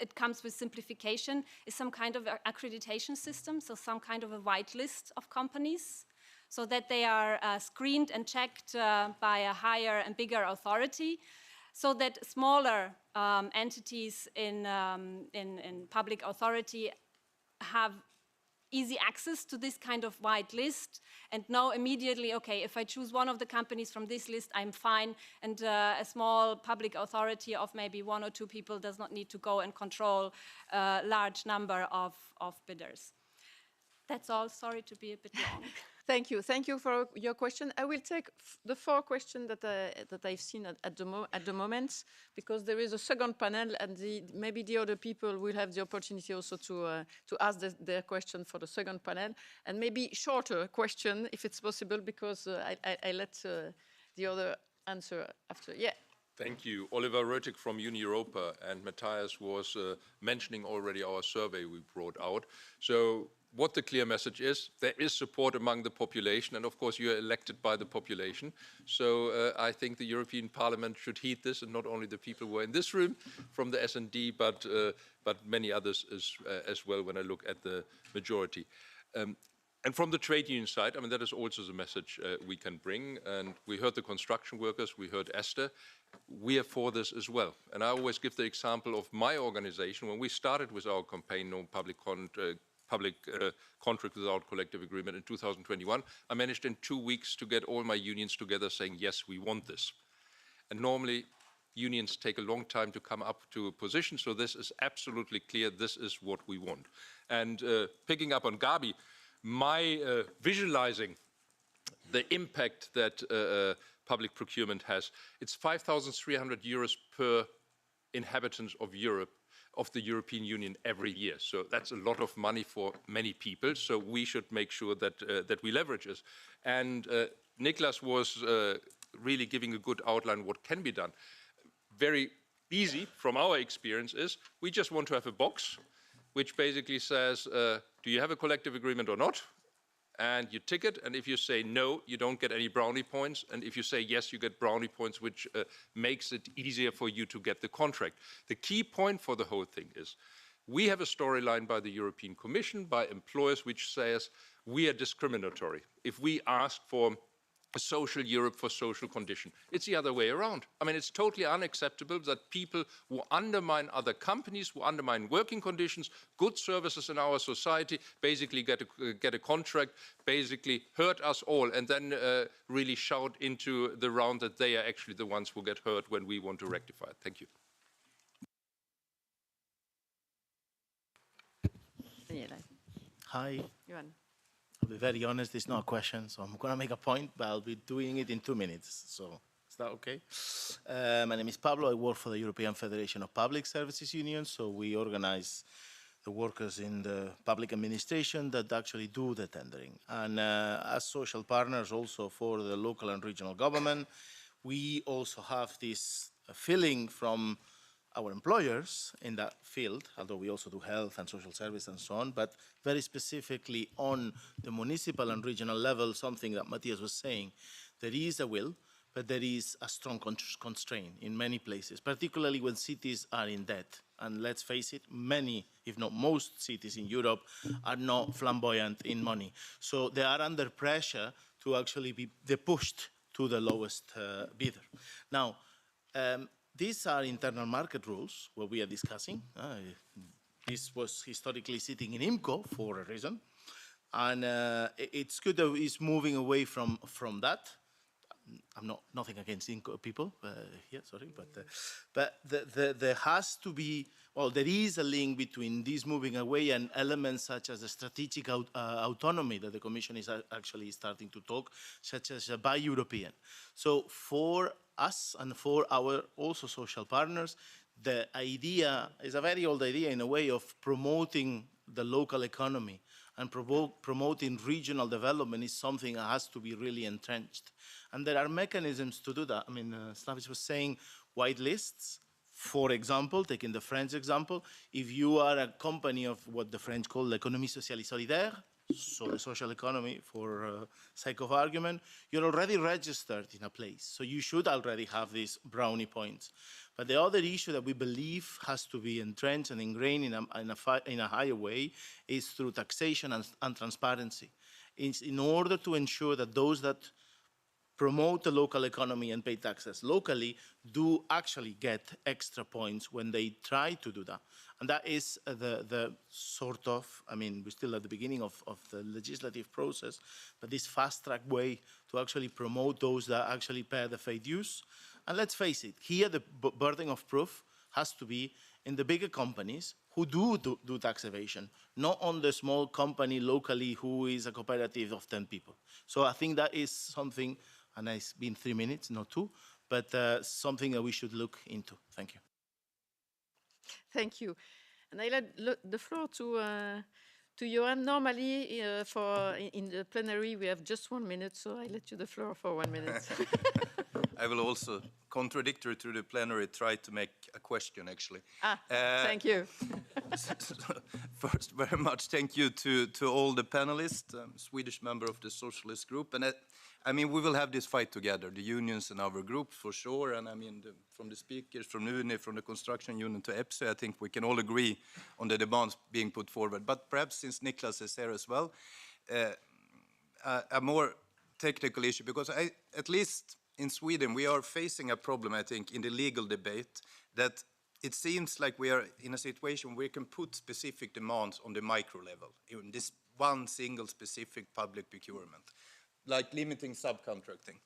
it comes with simplification, is some kind of accreditation system, so some kind of a white list of companies, so that they are screened and checked by a higher and bigger authority, so that smaller entities in public authority have easy access to this kind of wide list and know immediately, okay, if I choose one of the companies from this list, I'm fine. And a small public authority of maybe 1 or 2 people does not need to go and control a large number of bidders. That's all. Sorry to be a bit long. Thank you. Thank you for your question. I will take the 4 questions that I've seen at the moment, because there is a second panel, and maybe the other people will have the opportunity also to ask their question for the second panel, and maybe shorter question if it's possible, because I let the other answer after. Yeah. Thank you. Oliver Rötig from Uni Europa, and Matthias was mentioning already our survey we brought out. So what the clear message is, there is support among the population, and of course you are elected by the population. So I think the European Parliament should heed this, and not only the people who are in this room from the S&D, but many others as well when I look at the majority. And from the trade union side, I mean, that is also the message we can bring. And we heard the construction workers, we heard Esther. We are for this as well. And I always give the example of my organization. When we started with our campaign, No Public Contract Without Collective Agreement in 2021, I managed in 2 weeks to get all my unions together saying, yes, we want this. And normally, unions take a long time to come up to a position. So this is absolutely clear. This is what we want. And picking up on Gabi, my visualizing the impact that public procurement has, it's 5,300 euros per inhabitant of Europe, of the European Union every year. So that's a lot of money for many people. So we should make sure that, that we leverage this. And Niklas was really giving a good outline what can be done. Very easy from our experience is we just want to have a box which basically says, do you have a collective agreement or not? And you tick it, and if you say no, you don't get any brownie points, and if you say yes, you get brownie points, which makes it easier for you to get the contract. The key point for the whole thing is, we have a storyline by the European Commission, by employers, which says we are discriminatory. If we ask for a social Europe for social condition. It's the other way around. I mean, it's totally unacceptable that people who undermine other companies, who undermine working conditions, good services in our society, basically get a contract, basically hurt us all, and then really shout into the round that they are actually the ones who get hurt when we want to rectify it. Thank you. Hi. Johan. I'll be very honest, it's not a question, so I'm going to make a point, but I'll be doing it in 2 minutes. So is that okay? My name is Pablo. I work for the European Federation of Public Services Unions. So we organize the workers in the public administration that actually do the tendering. And as social partners also for the local and regional government, we also have this feeling from our employers in that field, although we also do health and social service and so on, but very specifically on the municipal and regional level, something that Matthias was saying, there is a will, but there is a strong constraint in many places, particularly when cities are in debt. And let's face it, many, if not most cities in Europe are not flamboyant in money. So they are under pressure to actually be pushed to the lowest bidder. Now, these are internal market rules, what we are discussing. This was historically sitting in IMCO for a reason. And it's good that it's moving away from that. I'm nothing against IMCO people here, sorry, but there has to be, well, there is a link between this moving away and elements such as the strategic autonomy that the Commission is actually starting to talk, such as buy European. So for us and for our also social partners, the idea is a very old idea in a way of promoting the local economy and promoting regional development is something that has to be really entrenched. And there are mechanisms to do that. I mean, Slavis was saying white lists. For example, taking the French example, if you are a company of what the French call l'économie sociale et solidaire, so the social economy for sake of argument, you're already registered in a place. So you should already have these brownie points. But the other issue that we believe has to be entrenched and ingrained in a higher way is through taxation and transparency. In order to ensure that those that promote the local economy and pay taxes locally do actually get extra points when they try to do that. And that is the sort of, I mean, we're still at the beginning of the legislative process, but this fast-track way to actually promote those that actually pay the fair dues. And let's face it, here the burden of proof has to be in the bigger companies who do tax evasion, not on the small company locally who is a cooperative of 10 people. So I think that is something, and it's been 3 minutes, not 2, but something that we should look into. Thank you. Thank you. And I let the floor to Johan. Normally, in the plenary, we have just 1 minute, so I let you the floor for 1 minute. I will also, contradictory to the plenary, try to make a question, actually. Thank you. First, very much thank you to all the panelists, Swedish member of the Socialist Group. And I mean, we will have this fight together, the unions and our group, for sure. And I mean, from the speakers, from UNI, from the construction union to EPSI, I think we can all agree on the demands being put forward. But perhaps, since Niklas is here as well, a more technical issue, because at least in Sweden, we are facing a problem, I think, in the legal debate, that it seems like we are in a situation where we can put specific demands on the micro level, in this one single specific public procurement, like limiting subcontracting.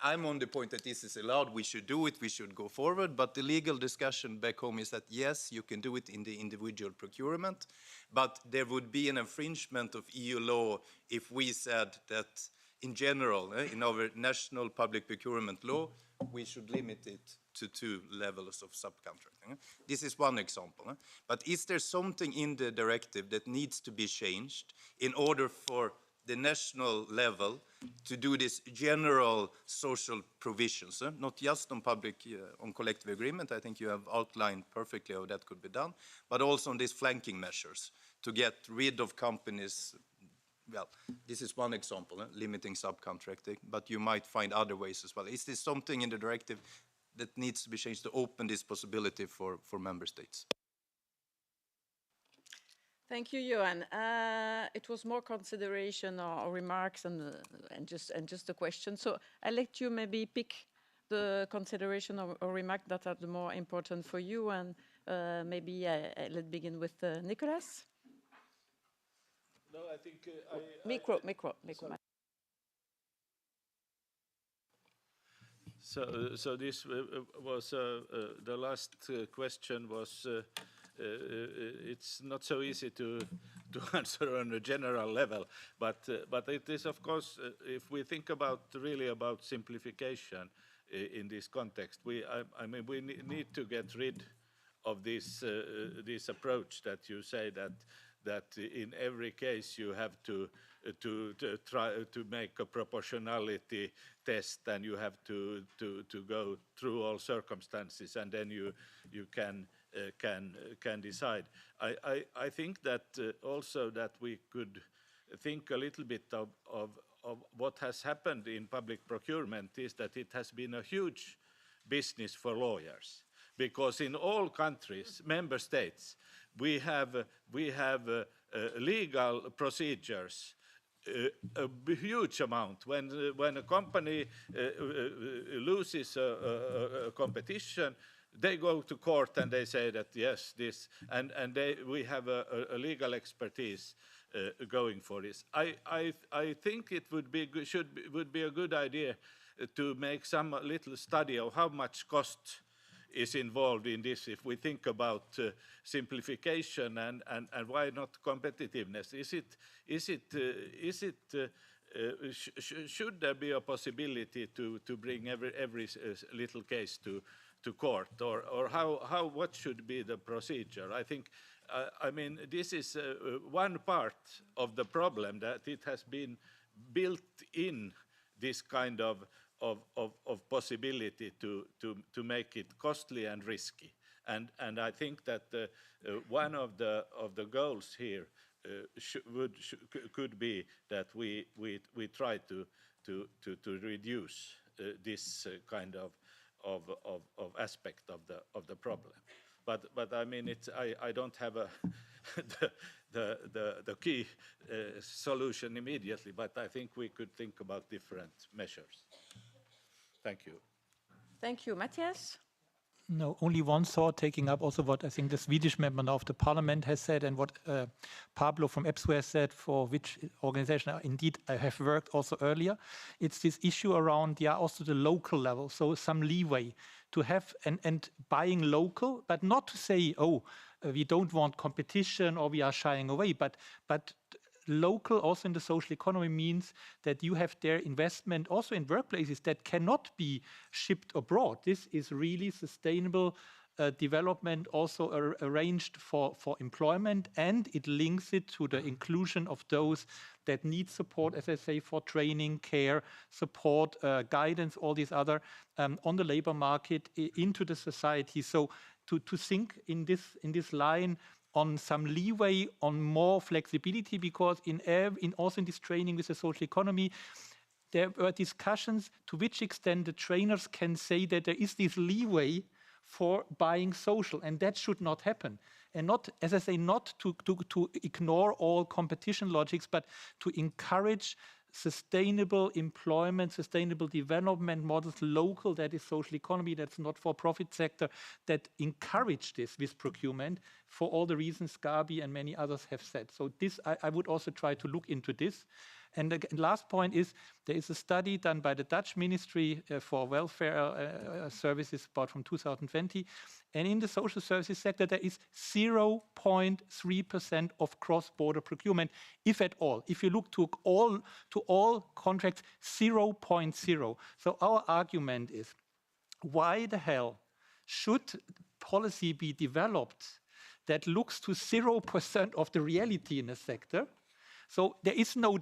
I'm on the point that this is allowed, we should do it, we should go forward, but the legal discussion back home is that, yes, you can do it in the individual procurement, but there would be an infringement of EU law if we said that in general, in our national public procurement law, we should limit it to 2 levels of subcontracting. This is one example. But is there something in the directive that needs to be changed in order for the national level to do this general social provisions, not just on public, on collective agreement? I think you have outlined perfectly how that could be done, but also on these flanking measures to get rid of companies. Well, this is one example, limiting subcontracting, but you might find other ways as well. Is this something in the directive that needs to be changed to open this possibility for member states? Thank you, Johan. It was more consideration or remarks and just a question. So I let you maybe pick the consideration or remark that are the more important for you, and maybe let's begin with Nicolas. No, I think Micro. So this was the last question was. It's not so easy to answer on a general level, but it is, of course, if we think really about simplification in this context, I mean we need to get rid of this approach that you say that in every case you have to try to make a proportionality test, and you have to go through all circumstances, and then you can decide. I think that also that we could think a little bit of what has happened in public procurement is that it has been a huge business for lawyers, because in all countries, member states, we have legal procedures, a huge amount. When a company loses a competition, they go to court and they say that yes, this, and we have a legal expertise going for this. I think it would be a good idea to make some little study of how much cost is involved in this, if we think about simplification and why not competitiveness. Should there be a possibility to bring every little case to court, or what should be the procedure? I think, I mean, this is one part of the problem, that it has been built in this kind of possibility to make it costly and risky, and I think that one of the goals here could be that we try to reduce this kind of aspect of the problem. But I mean, I don't have a the key solution immediately, but I think we could think about different measures. Thank you. Thank you. Matthias? No, only one thought, taking up also what I think the Swedish member of the parliament has said and what Pablo from EPSO has said, for which organization indeed I have worked also earlier. It's this issue around, also the local level, so some leeway to have and buying local, but not to say, we don't want competition or we are shying away, but local also in the social economy means that you have their investment also in workplaces that cannot be shipped abroad. This is really sustainable development also arranged for employment, and it links it to the inclusion of those that need support, as I say, for training, care, support, guidance, all these other on the labor market into the society. So to think in this line on some leeway, on more flexibility, because also in this training with the social economy, there were discussions to which extent the trainers can say that there is this leeway for buying social, and that should not happen. And not, as I say, not to ignore all competition logics, but to encourage sustainable employment, sustainable development models, local, that is social economy, that's not for-profit sector, that encourage this with procurement for all the reasons Gabi and many others have said. So this, I would also try to look into this. And the last point is, there is a study done by the Dutch Ministry for Welfare Services about from 2020. And in the social services sector, there is 0.3% of cross-border procurement, if at all. If you look to all contracts, 0.0. So our argument is, why the hell should policy be developed that looks to 0% of the reality in the sector? So there is no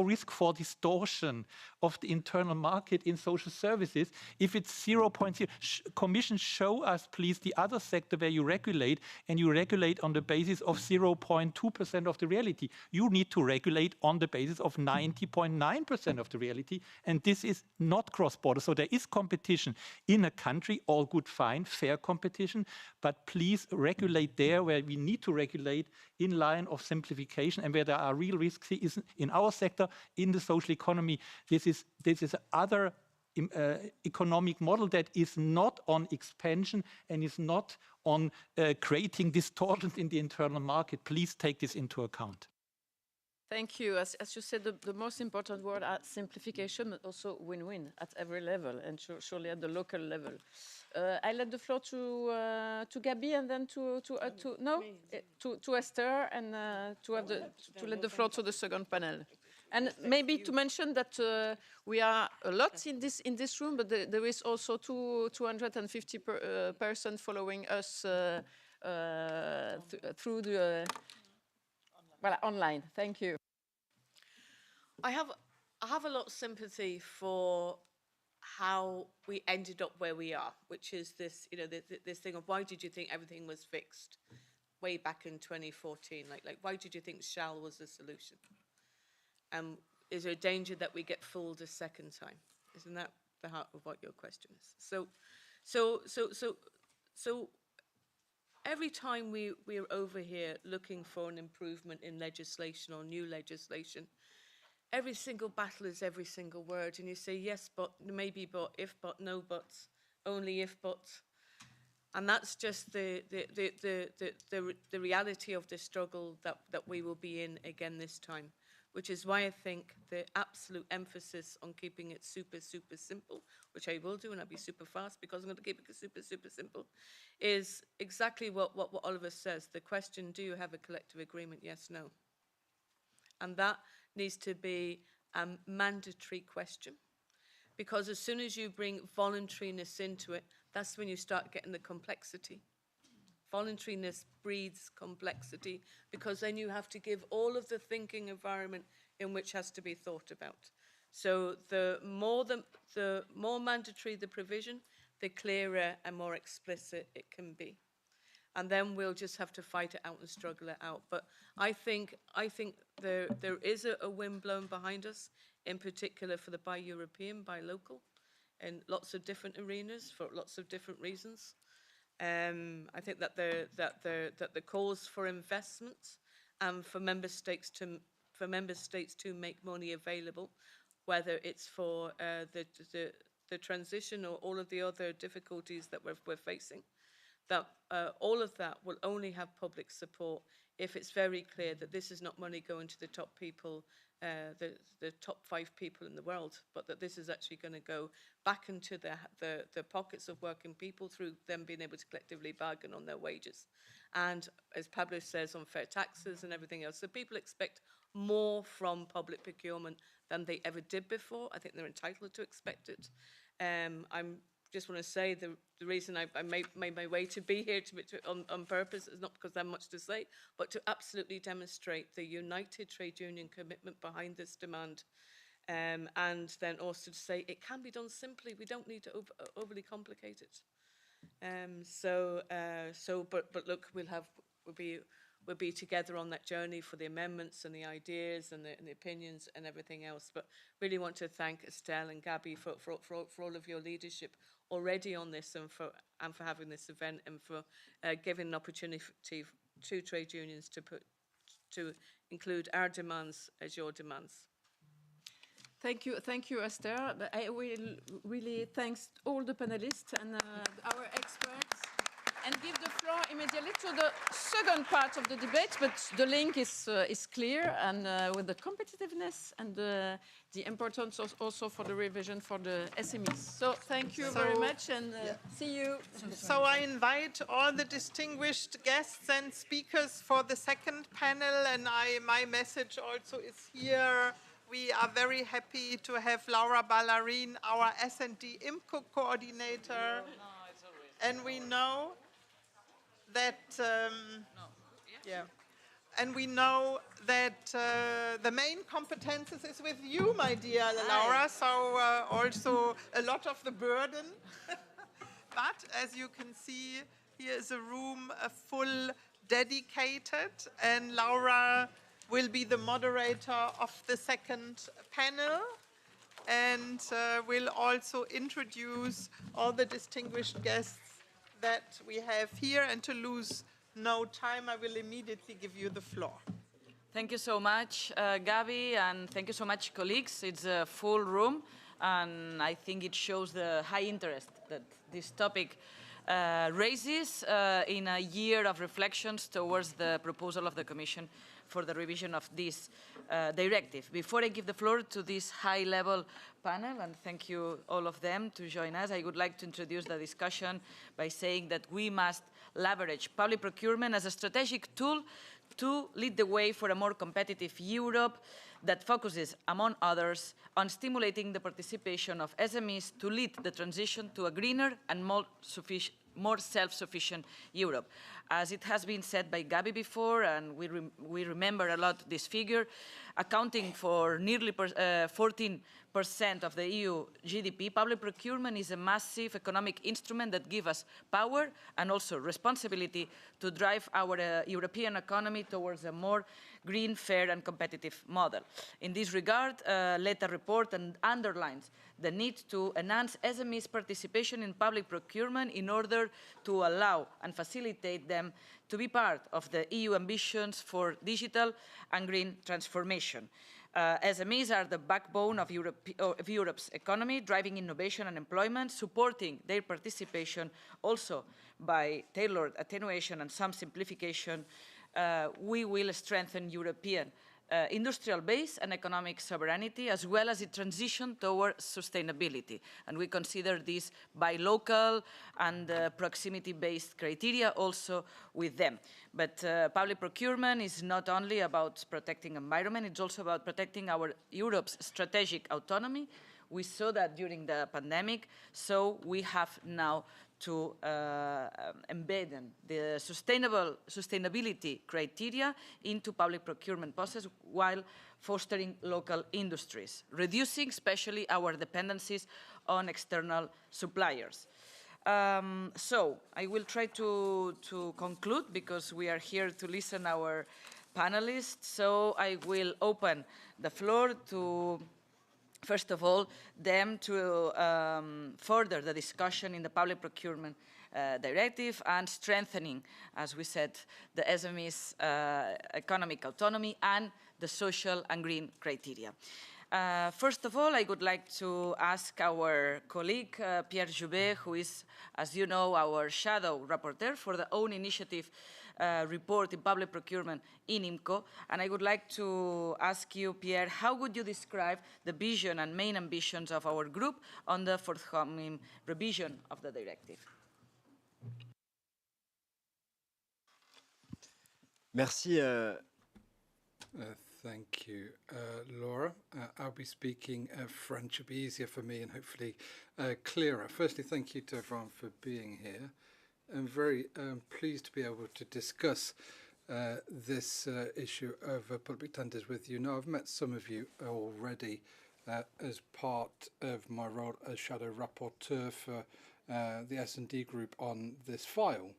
risk for distortion of the internal market in social services if it's 0.0. Commission, show us, please, the other sector where you regulate, and you regulate on the basis of 0.2% of the reality. You need to regulate on the basis of 90.9% of the reality, and this is not cross-border. So there is competition in a country, all good, fine, fair competition, but please regulate there where we need to regulate in line of simplification, and where there are real risks is in our sector, in the social economy. This is other economic model that is not on expansion and is not on creating distortions in the internal market. Please take this into account. Thank you. As you said, the most important word are simplification, but also win-win at every level, and surely at the local level. I let the floor to Gabi, and then to Esther, and to let the floor to the second panel. And maybe to mention that we are a lot in this room, but there is also 250 persons following us through the online. Thank you. I have a lot of sympathy for how we ended up where we are, which is this, this thing of, why did you think everything was fixed way back in 2014? Like why did you think shall was the solution? Is there a danger that we get fooled a second time? Isn't that the heart of what your question is? So every time we're over here looking for an improvement in legislation or new legislation, every single battle is every single word, and you say yes, but, maybe, but, if, but, no, buts, only if, but, and that's just the reality of the struggle that we will be in again this time, which is why I think the absolute emphasis on keeping it super, super simple, which I will do, and I'll be super fast because I'm going to keep it super, super simple, is exactly what Oliver says. The question, do you have a collective agreement? Yes, no. And that needs to be a mandatory question, because as soon as you bring voluntariness into it, that's when you start getting the complexity. Voluntariness breeds complexity, because then you have to give all of the thinking environment in which has to be thought about. So the more mandatory the provision, the clearer and more explicit it can be. And then we'll just have to fight it out and struggle it out. But I think there is a wind blown behind us, in particular for the buy European, buy local, in lots of different arenas for lots of different reasons. I think that the calls for investment and for member states to make money available, whether it's for the transition or all of the other difficulties that we're facing, that all of that will only have public support if it's very clear that this is not money going to the top people, the top 5 people in the world, but that this is actually going to go back into the pockets of working people through them being able to collectively bargain on their wages. And as Pablo says, on fair taxes and everything else. So people expect more from public procurement than they ever did before. I think they're entitled to expect it. I'm just want to say the reason I made my way to be here on purpose is not because I have much to say, but to absolutely demonstrate the united trade union commitment behind this demand. And then also to say it can be done simply. We don't need to overly complicate it. But look, we'll be together on that journey for the amendments and the ideas and the opinions and everything else. But really want to thank Estelle and Gabby for all of your leadership already on this, and for having this event, and for giving an opportunity to trade unions to include our demands as your demands. Thank you, Esther. But I will really thank all the panelists and our experts, and give the floor immediately to the second part of the debate. But the link is clear, and with the competitiveness and the importance also for the revision for the SMEs. So thank you very much, and see you. So I invite all the distinguished guests and speakers for the second panel, and my message also is here. We are very happy to have Laura Ballarin, our S&D IMCO coordinator, and we know that the main competences is with you, my dear Laura. So also a lot of the burden. But as you can see, here is a room full dedicated, and Laura will be the moderator of the second panel, and will also introduce all the distinguished guests that we have here. And to lose no time, I will immediately give you the floor. Thank you so much, Gabby, and thank you so much, colleagues. It's a full room, and I think it shows the high interest that this topic raises in a year of reflections towards the proposal of the Commission for the revision of this directive. Before I give the floor to this high-level panel, and thank you all of them to join us, I would like to introduce the discussion by saying that we must leverage public procurement as a strategic tool to lead the way for a more competitive Europe that focuses, among others, on stimulating the participation of SMEs to lead the transition to a greener and more self-sufficient Europe. As it has been said by Gabby before, and we remember a lot this figure, accounting for nearly 14% of the EU GDP, public procurement is a massive economic instrument that gives us power and also responsibility to drive our European economy towards a more green, fair and competitive model. In this regard, Letta report underlines the need to enhance SMEs' participation in public procurement in order to allow and facilitate them to be part of the EU ambitions for digital and green transformation. SMEs are the backbone of Europe's economy, driving innovation and employment, supporting their participation also by tailored attenuation and some simplification. We will strengthen European industrial base and economic sovereignty, as well as the transition towards sustainability. And we consider this by local and proximity-based criteria also with them. But public procurement is not only about protecting environment, it's also about protecting our Europe's strategic autonomy. We saw that during the pandemic, so we have now to embed the sustainability criteria into public procurement process while fostering local industries, reducing especially our dependencies on external suppliers. So I will try to conclude because we are here to listen to our panelists. So I will open the floor to, first of all, them to further the discussion in the public procurement directive and strengthening, as we said, the SMEs' economic autonomy and the social and green criteria. First of all, I would like to ask our colleague, Pierre Joubert, who is, as you know, our shadow rapporteur for the own initiative report in public procurement in IMCO. And I would like to ask you, Pierre, how would you describe the vision and main ambitions of our group on the forthcoming revision of the directive? Merci. Thank you, Laura. I'll be speaking French. It'll be easier for me and hopefully clearer. Firstly, thank you to everyone for being here. I'm very pleased to be able to discuss this issue of public tenders with you. Now, I've met some of you already as part of my role as shadow rapporteur for the S&D group on this file.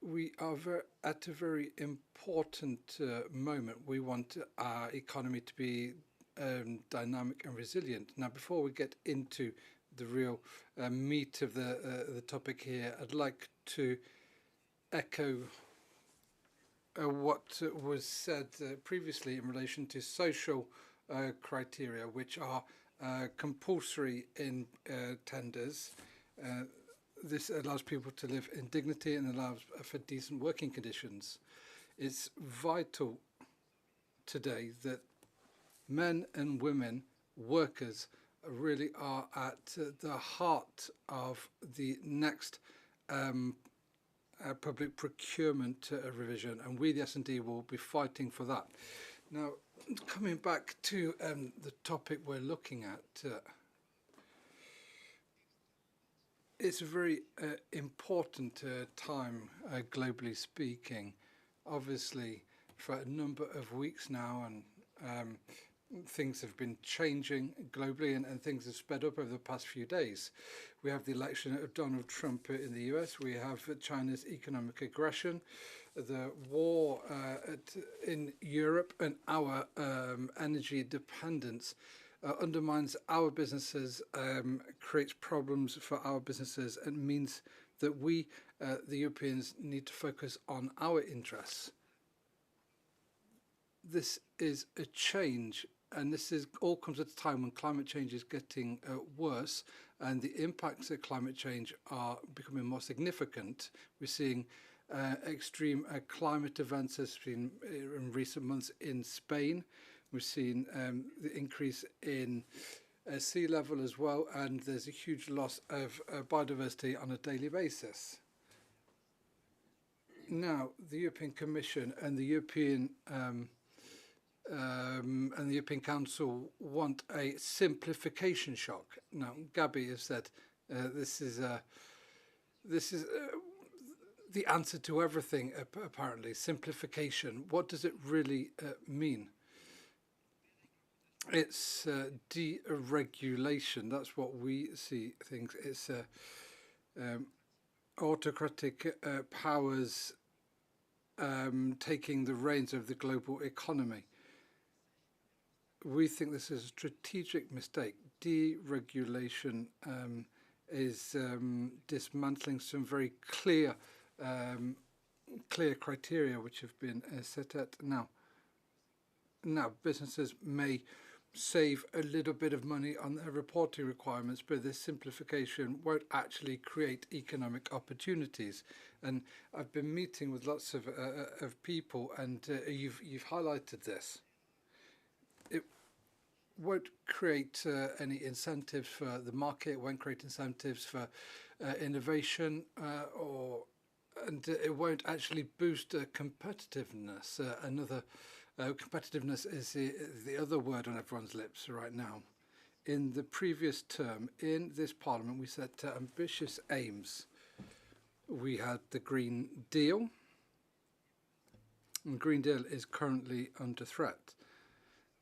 We are at a very important moment. We want our economy to be dynamic and resilient. Now, before we get into the real meat of the topic here, I'd like to echo what was said previously in relation to social criteria, which are compulsory in tenders. This allows people to live in dignity and allows for decent working conditions. It's vital today that men and women, workers, really are at the heart of the next public procurement revision, and we, the S&D, will be fighting for that. Now, coming back to the topic we're looking at, it's a very important time, globally speaking. Obviously, for a number of weeks now, and things have been changing globally, and things have sped up over the past few days. We have the election of Donald Trump in the US. We have China's economic aggression, the war in Europe, and our energy dependence. Undermines our businesses, creates problems for our businesses, and means that we, the Europeans, need to focus on our interests. This is a change, and this all comes at a time when climate change is getting worse, and the impacts of climate change are becoming more significant. We're seeing extreme climate events, as been in recent months in Spain. We've seen the increase in sea level as well, and there's a huge loss of biodiversity on a daily basis. Now, the European Commission and the European Council want a simplification shock. Now, Gabi has said this is the answer to everything. Apparently, simplification. What does it really mean? It's deregulation. That's what we see things. It's autocratic powers taking the reins of the global economy. We think this is a strategic mistake. Deregulation is dismantling some very clear criteria which have been set out now. Now, businesses may save a little bit of money on their reporting requirements, but this simplification won't actually create economic opportunities. And I've been meeting with lots of people, and you've highlighted this. It won't create any incentives for the market. It won't create incentives for innovation, and it won't actually boost competitiveness. Competitiveness is the other word on everyone's lips right now. In the previous term, in this Parliament, we set ambitious aims. We had the Green Deal. And the Green Deal is currently under threat.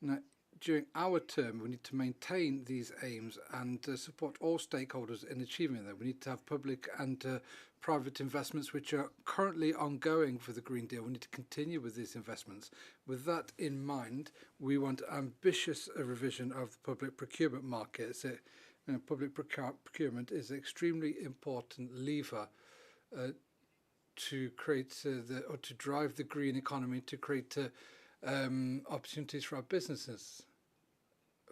Now, during our term, we need to maintain these aims and support all stakeholders in achieving them. We need to have public and private investments which are currently ongoing for the Green Deal. We need to continue with these investments. With that in mind, we want ambitious revision of the public procurement market. It's public procurement is an extremely important lever to create or to drive the green economy, to create opportunities for our businesses.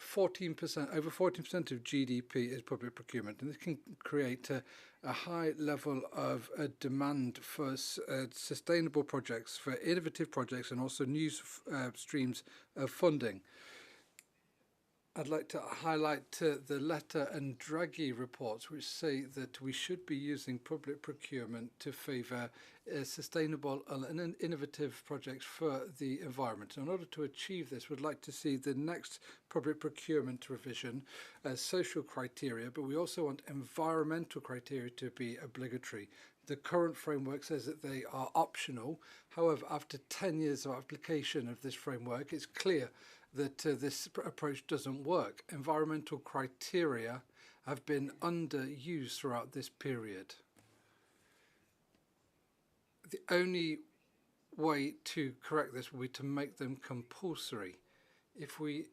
14%, over 14% of GDP is public procurement, and this can create a high level of demand for sustainable projects, for innovative projects, and also new streams of funding. I'd like to highlight the Letta and Draghi reports, which say that we should be using public procurement to favour sustainable and innovative projects for the environment. In order to achieve this, we'd like to see the next public procurement revision as social criteria, but we also want environmental criteria to be obligatory. The current framework says that they are optional. However, after 10 years of application of this framework, it's clear that this approach doesn't work. Environmental criteria have been underused throughout this period. The only way to correct this will be to make them compulsory. If we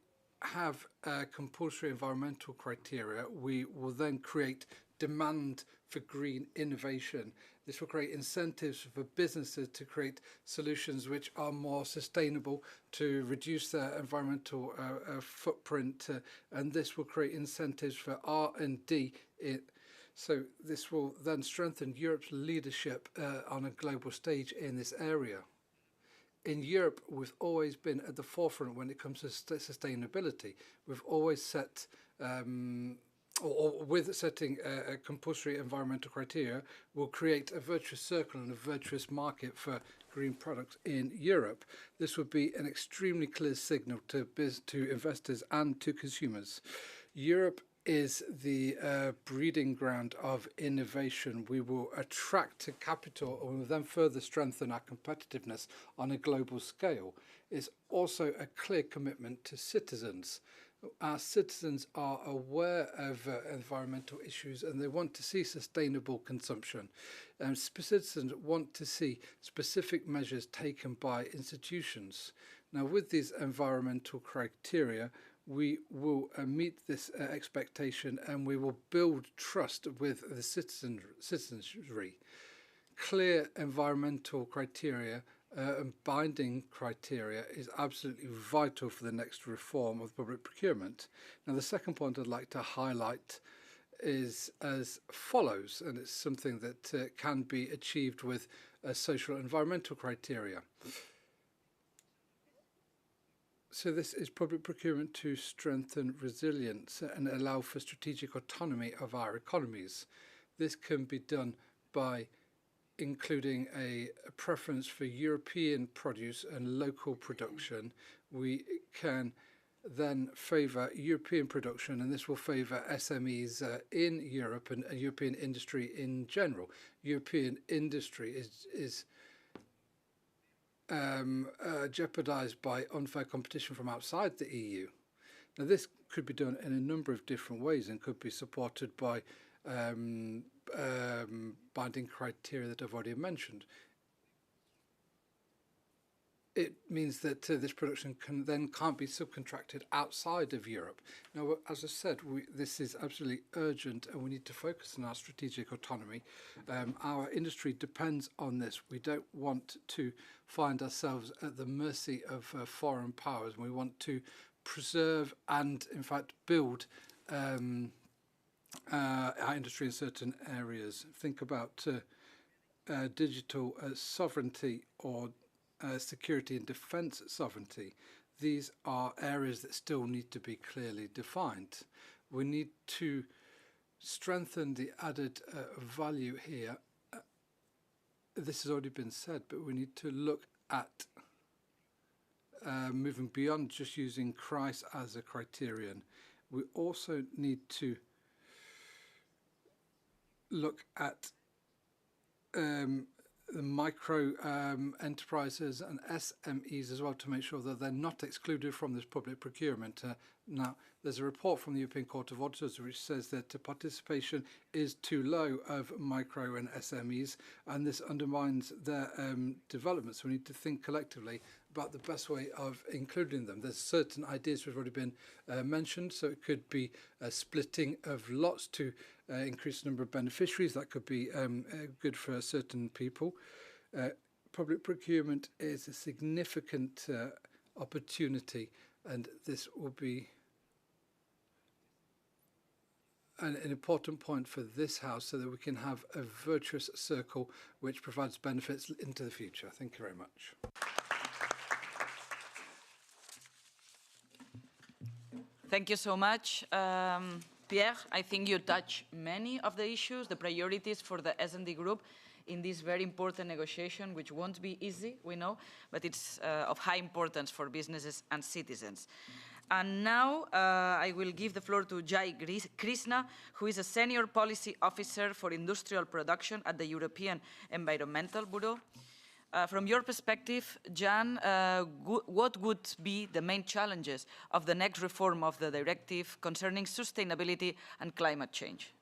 have compulsory environmental criteria, we will then create demand for green innovation. This will create incentives for businesses to create solutions which are more sustainable, to reduce their environmental footprint, and this will create incentives for R&D. So this will then strengthen Europe's leadership on a global stage in this area. In Europe, we've always been at the forefront when it comes to sustainability. We've always set or with setting a compulsory environmental criteria, will create a virtuous circle and a virtuous market for green products in Europe. This would be an extremely clear signal to investors and to consumers. Europe is the breeding ground of innovation. We will attract capital and will then further strengthen our competitiveness on a global scale. It's also a clear commitment to citizens. Our citizens are aware of environmental issues and they want to see sustainable consumption. Citizens want to see specific measures taken by institutions. Now, with these environmental criteria, we will meet this expectation and we will build trust with the citizenry. Clear environmental criteria and binding criteria is absolutely vital for the next reform of public procurement. Now, the second point I'd like to highlight is as follows, and it's something that can be achieved with social and environmental criteria. So this is public procurement to strengthen resilience and allow for strategic autonomy of our economies. This can be done by including a preference for European produce and local production. We can then favour European production, and this will favour SMEs in Europe and European industry in general. European industry is jeopardised by unfair competition from outside the EU. Now, this could be done in a number of different ways and could be supported by binding criteria that I've already mentioned. It means that this production can't be subcontracted outside of Europe. Now, as I said, this is absolutely urgent and we need to focus on our strategic autonomy. Our industry depends on this. We don't want to find ourselves at the mercy of foreign powers. We want to preserve and, in fact, build our industry in certain areas. Think about digital sovereignty or security and defence sovereignty. These are areas that still need to be clearly defined. We need to strengthen the added value here. This has already been said, but we need to look at moving beyond just using price as a criterion. We also need to look at the micro enterprises and SMEs as well to make sure that they're not excluded from this public procurement. Now, there's a report from the European Court of Auditors which says that the participation is too low of micro and SMEs, and this undermines their development. So we need to think collectively about the best way of including them. There's certain ideas which have already been mentioned, so it could be a splitting of lots to increase the number of beneficiaries. That could be good for certain people. Public procurement is a significant opportunity, and this will be an important point for this House so that we can have a virtuous circle which provides benefits into the future. Thank you very much. Thank you so much. Pierre, I think you touch many of the issues, the priorities for the S&D group in this very important negotiation, which won't be easy, we know, but it's of high importance for businesses and citizens. And now I will give the floor to Jai Krishna, who is a Senior Policy Officer for Industrial Production at the European Environmental Bureau. From your perspective, Jan, what would be the main challenges of the next reform of the directive concerning sustainability and climate change?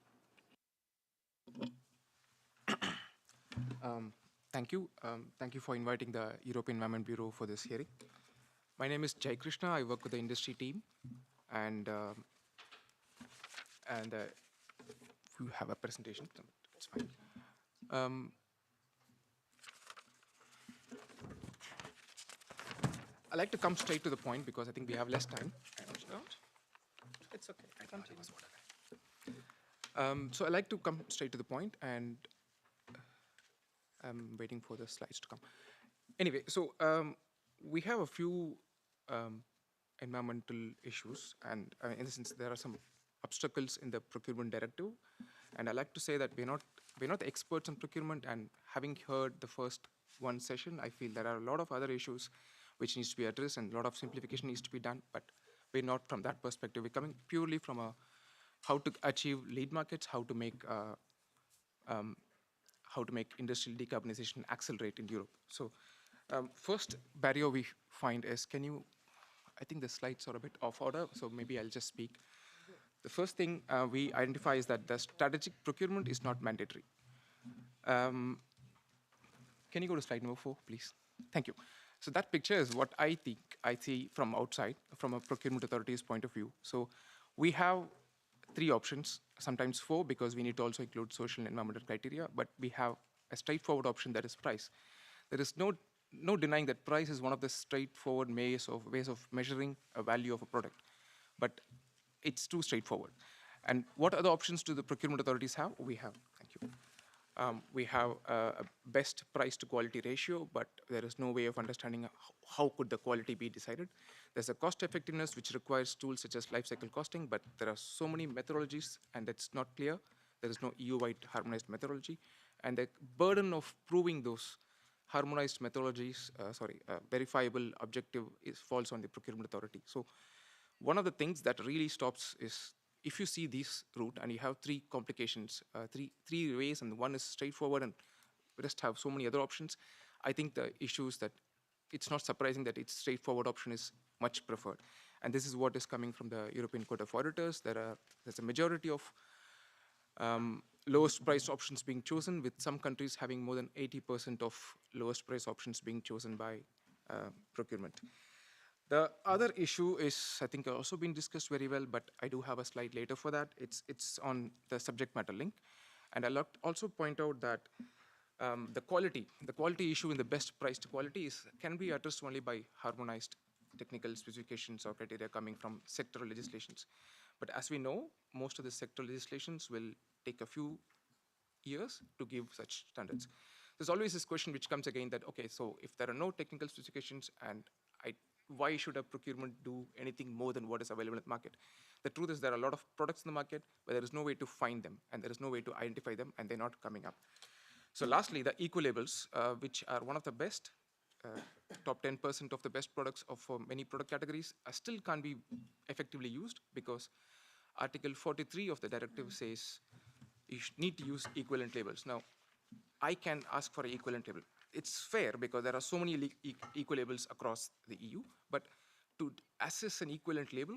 Thank you. Thank you for inviting the European Environment Bureau for this hearing. My name is Jai Krishna. I work with the industry team, and we have a presentation. It's fine. I like to come straight to the point because I think we have less time. It's okay. Continue. So I like to come straight to the point, and I'm waiting for the slides to come. Anyway, so we have a few environmental issues, and in the sense there are some obstacles in the procurement directive, and I like to say that we're not the experts in procurement, and having heard the first one session, I feel there are a lot of other issues which needs to be addressed and a lot of simplification needs to be done, but we're not from that perspective. We're coming purely from a how to achieve lead markets, how to make industrial decarbonization accelerate in Europe. So first barrier we find is, I think the slides are a bit off order, so maybe I'll just speak. The first thing we identify is that the strategic procurement is not mandatory. Can you go to slide number 4, please? Thank you. So that picture is what I think I see from outside, from a procurement authority's point of view. So we have 3 options, sometimes 4, because we need to also include social and environmental criteria, but we have a straightforward option that is price. There is no denying that price is one of the straightforward ways of measuring a value of a product, but it's too straightforward. And what other options do the procurement authorities have? We have, thank you. We have a best price to quality ratio, but there is no way of understanding how could the quality be decided. There's a cost effectiveness which requires tools such as life cycle costing, but there are so many methodologies and it's not clear. There is no EU-wide harmonized methodology. And the burden of proving those harmonized methodologies, verifiable, objective, falls on the procurement authority. So one of the things that really stops is if you see this route and you have 3 complications, three ways, and one is straightforward and we just have so many other options, I think the issue is that it's not surprising that its straightforward option is much preferred. And this is what is coming from the European Court of Auditors. There's a majority of lowest price options being chosen, with some countries having more than 80% of lowest price options being chosen by procurement. The other issue is, I think, also been discussed very well, but I do have a slide later for that. It's on the subject matter link. And I'll also point out that the quality issue in the best price to quality can be addressed only by harmonized technical specifications or criteria coming from sectoral legislations. But as we know, most of the sectoral legislations will take a few years to give such standards. There's always this question which comes again that, okay, so if there are no technical specifications, and why should a procurement do anything more than what is available in the market? The truth is there are a lot of products in the market, but there is no way to find them, and there is no way to identify them, and they're not coming up. So lastly, the eco-labels, which are one of the best, top 10% of the best products for many product categories, still can't be effectively used because Article 43 of the directive says you need to use equivalent labels. Now, I can ask for an equivalent label. It's fair because there are so many eco-labels across the EU, but to assess an equivalent label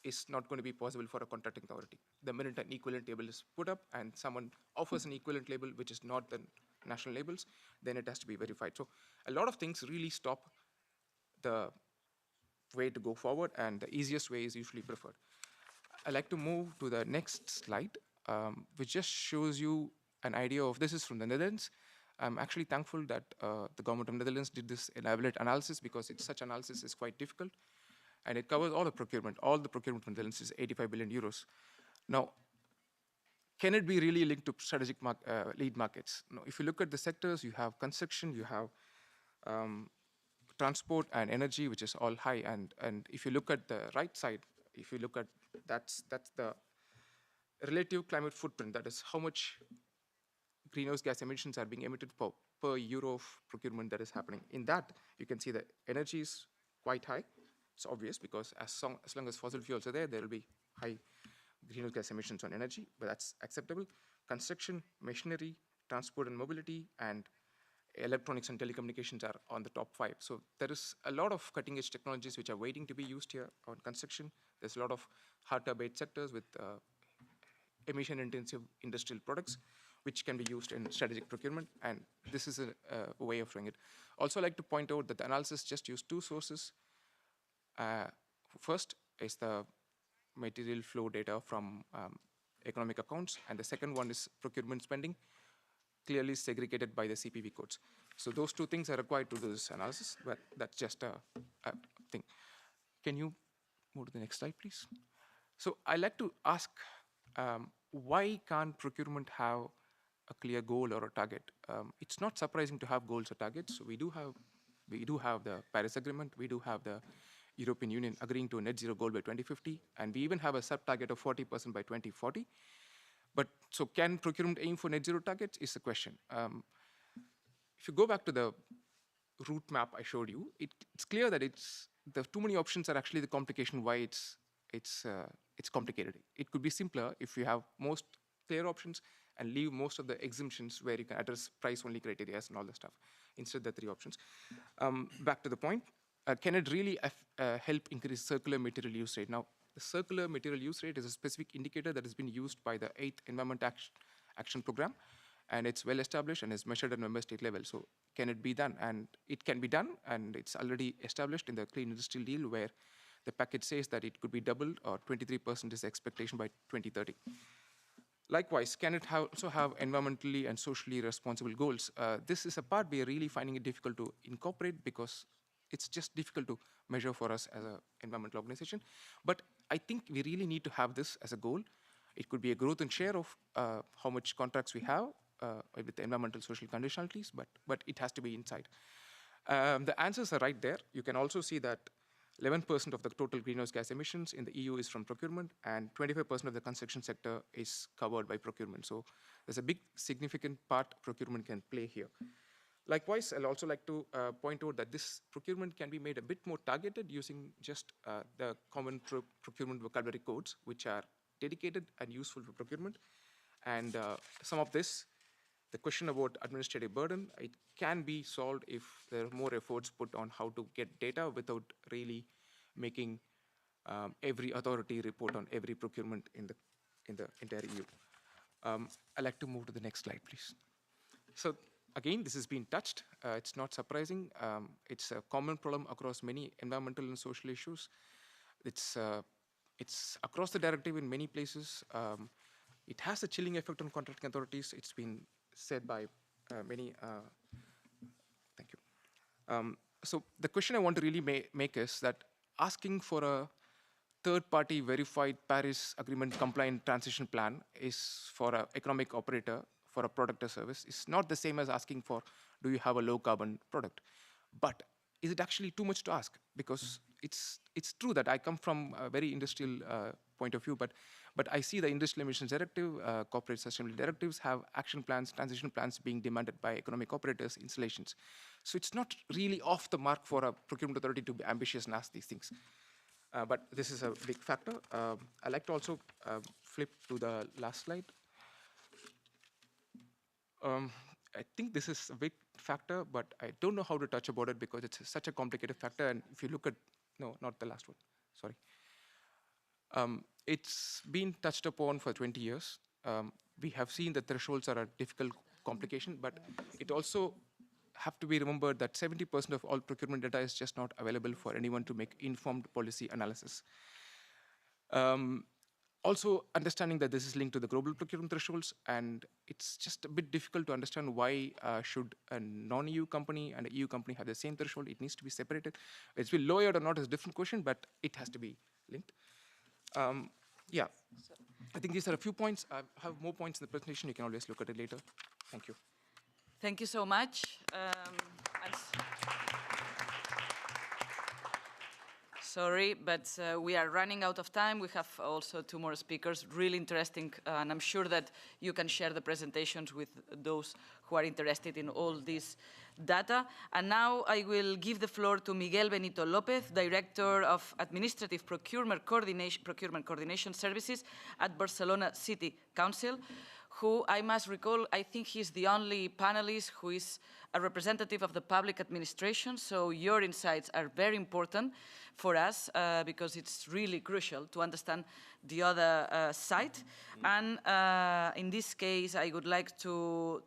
is not going to be possible for a contracting authority. The minute an equivalent label is put up and someone offers an equivalent label which is not the national labels, then it has to be verified. So a lot of things really stop the way to go forward, and the easiest way is usually preferred. I'd like to move to the next slide, which just shows you an idea of, this is from the Netherlands. I'm actually thankful that the government of Netherlands did this elaborate analysis, because such analysis is quite difficult. And it covers all the procurement. All the procurement from the Netherlands is 85 billion euros. Now, can it be really linked to strategic lead markets? No, if you look at the sectors, you have construction, you have transport and energy, which is all high. And if you look at the right side, if you look at, that's the relative climate footprint, that is how much greenhouse gas emissions are being emitted per euro of procurement that is happening. In that, you can see that energy is quite high. It's obvious, because as long as fossil fuels are there, there will be high greenhouse gas emissions on energy, but that's acceptable. Construction, machinery, transport and mobility, and electronics and telecommunications are on the top 5. So there is a lot of cutting edge technologies which are waiting to be used here on construction. There's a lot of hard to abate sectors with emission intensive industrial products, which can be used in strategic procurement, and this is a way of doing it. Also, I'd like to point out that the analysis just used 2 sources. First is the material flow data from economic accounts, and the second one is procurement spending, clearly segregated by the CPV codes. So those 2 things are required to do this analysis, but that's just a thing. Can you move to the next slide, please? So I'd like to ask, why can't procurement have a clear goal or a target? It's not surprising to have goals or targets. So we do have the Paris Agreement, we do have the European Union agreeing to a net zero goal by 2050, and we even have a sub-target of 40% by 2040. But so can procurement aim for net zero targets is the question. If you go back to the route map I showed you, it's clear that the too many options are actually the complication why it's complicated. It could be simpler if you have most clear options and leave most of the exemptions where you can address price-only criteria and all the stuff. Instead, the 3 options. Back to the point, can it really help increase circular material use rate? Now, the circular material use rate is a specific indicator that has been used by the 8th Environment Action Program, and it's well established and is measured at member state level. So can it be done? And it can be done, and it's already established in the Clean Industrial Deal, where the package says that it could be doubled, or 23% is the expectation by 2030. Likewise, can it also have environmentally and socially responsible goals? This is a part we are really finding it difficult to incorporate, because it's just difficult to measure for us as an environmental organization. But I think we really need to have this as a goal. It could be a growth and share of how much contracts we have with the environmental social conditionalities, but it has to be inside. The answers are right there. You can also see that 11% of the total greenhouse gas emissions in the EU is from procurement, and 25% of the construction sector is covered by procurement. So there's a big significant part procurement can play here. Likewise, I'll also like to point out that this procurement can be made a bit more targeted using just the common procurement vocabulary codes, which are dedicated and useful for procurement. And some of this, the question about administrative burden, it can be solved if there are more efforts put on how to get data without really making every authority report on every procurement in the entire EU. I'd like to move to the next slide, please. So again, this has been touched. It's not surprising. It's a common problem across many environmental and social issues. It's across the directive in many places. It has a chilling effect on contracting authorities. It's been said by many. Thank you. So the question I want to really make is that asking for a third-party verified Paris Agreement compliant transition plan is for an economic operator for a product or service is not the same as asking for, do you have a low carbon product? But is it actually too much to ask? Because it's true that I come from a very industrial point of view, but I see the Industrial Emissions Directive, corporate sustainability directives have action plans, transition plans being demanded by economic operators, installations. So it's not really off the mark for a procurement authority to be ambitious and ask these things. But this is a big factor. I'd like to also flip to the last slide. I think this is a big factor, but I don't know how to touch about it because it's such a complicated factor. And if you look at, no, not the last one, sorry. It's been touched upon for 20 years. We have seen that thresholds are a difficult complication, but it also have to be remembered that 70% of all procurement data is just not available for anyone to make informed policy analysis. Also, understanding that this is linked to the global procurement thresholds, and it's just a bit difficult to understand why should a non-EU company and an EU company have the same threshold. It needs to be separated. It's been lowered or not is a different question, but it has to be linked. Yeah, I think these are a few points. I have more points in the presentation. You can always look at it later. Thank you. Thank you so much. Sorry, but we are running out of time. We have also 2 more speakers, really interesting, and I'm sure that you can share the presentations with those who are interested in all this data. And now I will give the floor to Miguel Benito López, Director of Administrative Procurement Coordination Services at Barcelona City Council, who I must recall, I think he's the only panelist who is a representative of the public administration, so your insights are very important for us because it's really crucial to understand the other side. And in this case, I would like to,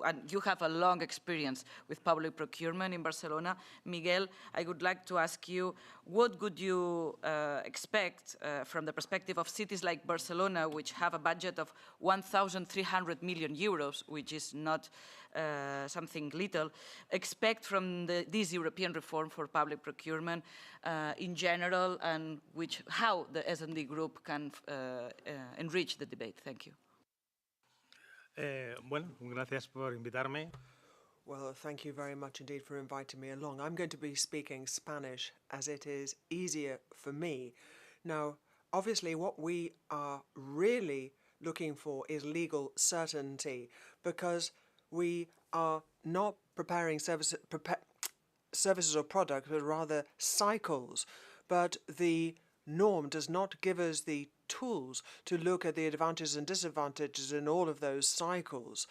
and you have a long experience with public procurement in Barcelona, Miguel, I would like to ask you, what would you expect from the perspective of cities like Barcelona, which have a budget of 1,300 million euros, which is not something little, expect from this European reform for public procurement in general, and how the S&D group can enrich the debate? Thank you. Bueno, gracias por invitarme. Well, thank you very much indeed for inviting me along. I'm going to be speaking Spanish as it is easier for me. Now, obviously what we are really looking for is legal certainty, because we are not preparing services or products, but rather cycles. But the norm does not give us the tools to look at the advantages and disadvantages in all of those cycles.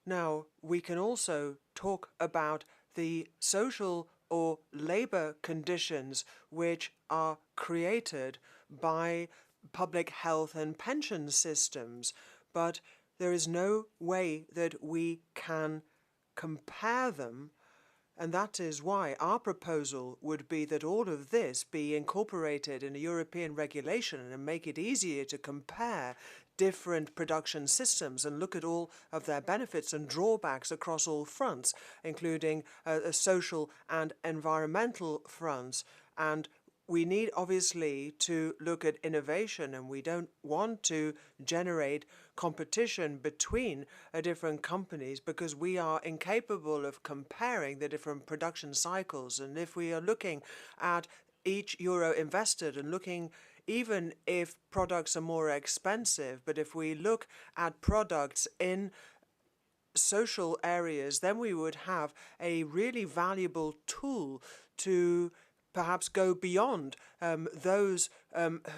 Now, we can also talk about the social or labor conditions which are created by public health and pension systems, but there is no way that we can compare them, and that is why our proposal would be that all of this be incorporated in a European regulation and make it easier to compare different production systems and look at all of their benefits and drawbacks across all fronts, including social and environmental fronts. And we need, obviously, to look at innovation, and we don't want to generate competition between different companies because we are incapable of comparing the different production cycles. And if we are looking at each euro invested and looking even if products are more expensive, but if we look at products in social areas, then we would have a really valuable tool to perhaps go beyond those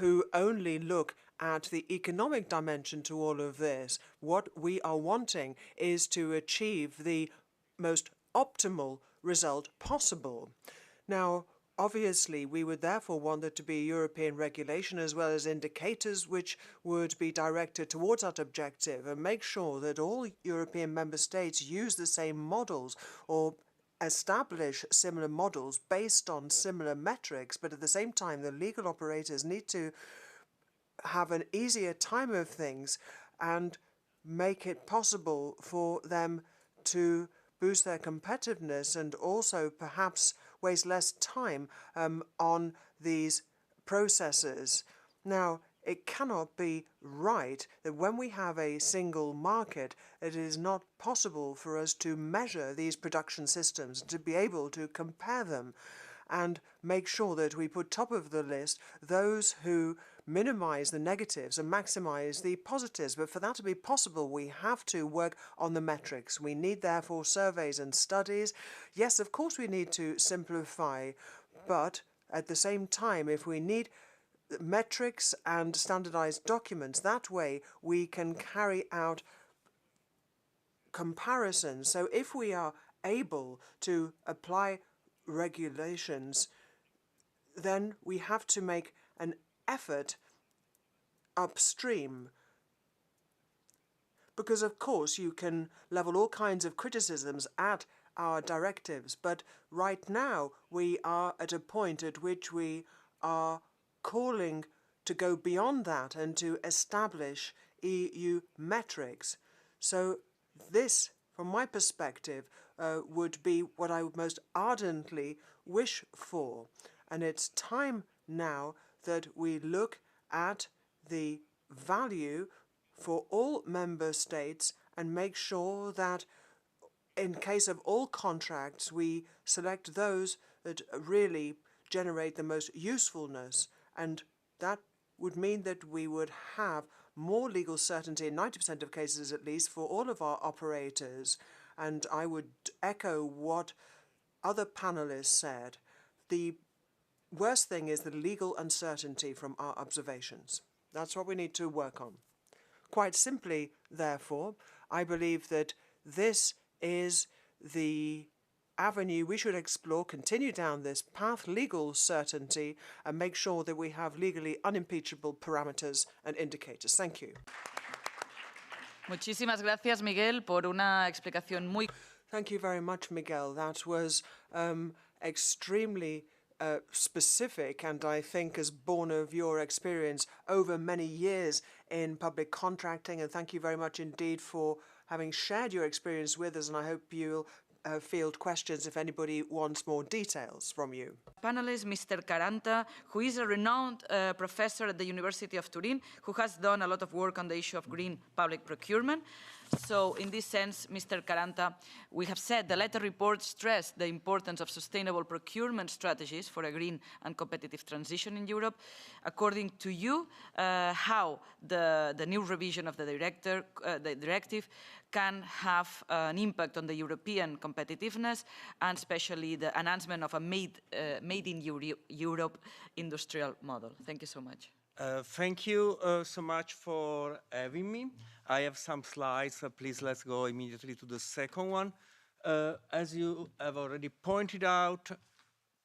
who only look at the economic dimension to all of this. What we are wanting is to achieve the most optimal result possible. Now, obviously, we would therefore want there to be European regulation as well as indicators which would be directed towards that objective and make sure that all European member states use the same models or establish similar models based on similar metrics, but at the same time the legal operators need to have an easier time of things and make it possible for them to boost their competitiveness and also perhaps waste less time on these processes. Now, it cannot be right that when we have a single market, it is not possible for us to measure these production systems, to be able to compare them and make sure that we put top of the list those who minimize the negatives and maximize the positives. But for that to be possible, we have to work on the metrics. We need, therefore, surveys and studies. Yes, of course, we need to simplify, but at the same time, if we need metrics and standardized documents, that way we can carry out comparisons. So if we are able to apply regulations, then we have to make an effort upstream. Because, of course, you can level all kinds of criticisms at our directives. But right now, we are at a point at which we are calling to go beyond that and to establish EU metrics. So this, from my perspective, would be what I would most ardently wish for. And it's time now that we look at the value for all member states and make sure that in case of all contracts, we select those that really generate the most usefulness, and that would mean that we would have more legal certainty in 90% of cases at least for all of our operators. And I would echo what other panelists said. The worst thing is the legal uncertainty from our observations. That's what we need to work on. Quite simply, therefore, I believe that this is the avenue we should explore, continue down this path, legal certainty, and make sure that we have legally unimpeachable parameters and indicators. Thank you. Muchísimas gracias, Miguel, por una explicación muy... Thank you very much, Miguel. That was extremely specific, and I think is born of your experience over many years in public contracting. And thank you very much indeed for having shared your experience with us, and I hope you'll field questions if anybody wants more details from you. Panelist, Mr. Caranta, who is a renowned professor at the University of Turin, who has done a lot of work on the issue of green public procurement. So in this sense, Mr. Caranta, we have said the letter report stressed the importance of sustainable procurement strategies for a green and competitive transition in Europe. According to you, how the new revision of the directive can have an impact on the European competitiveness, and especially the enhancement of a made in Europe industrial model. Thank you so much. Thank you so much for having me. I have some slides, so please let's go immediately to the second one. As you have already pointed out,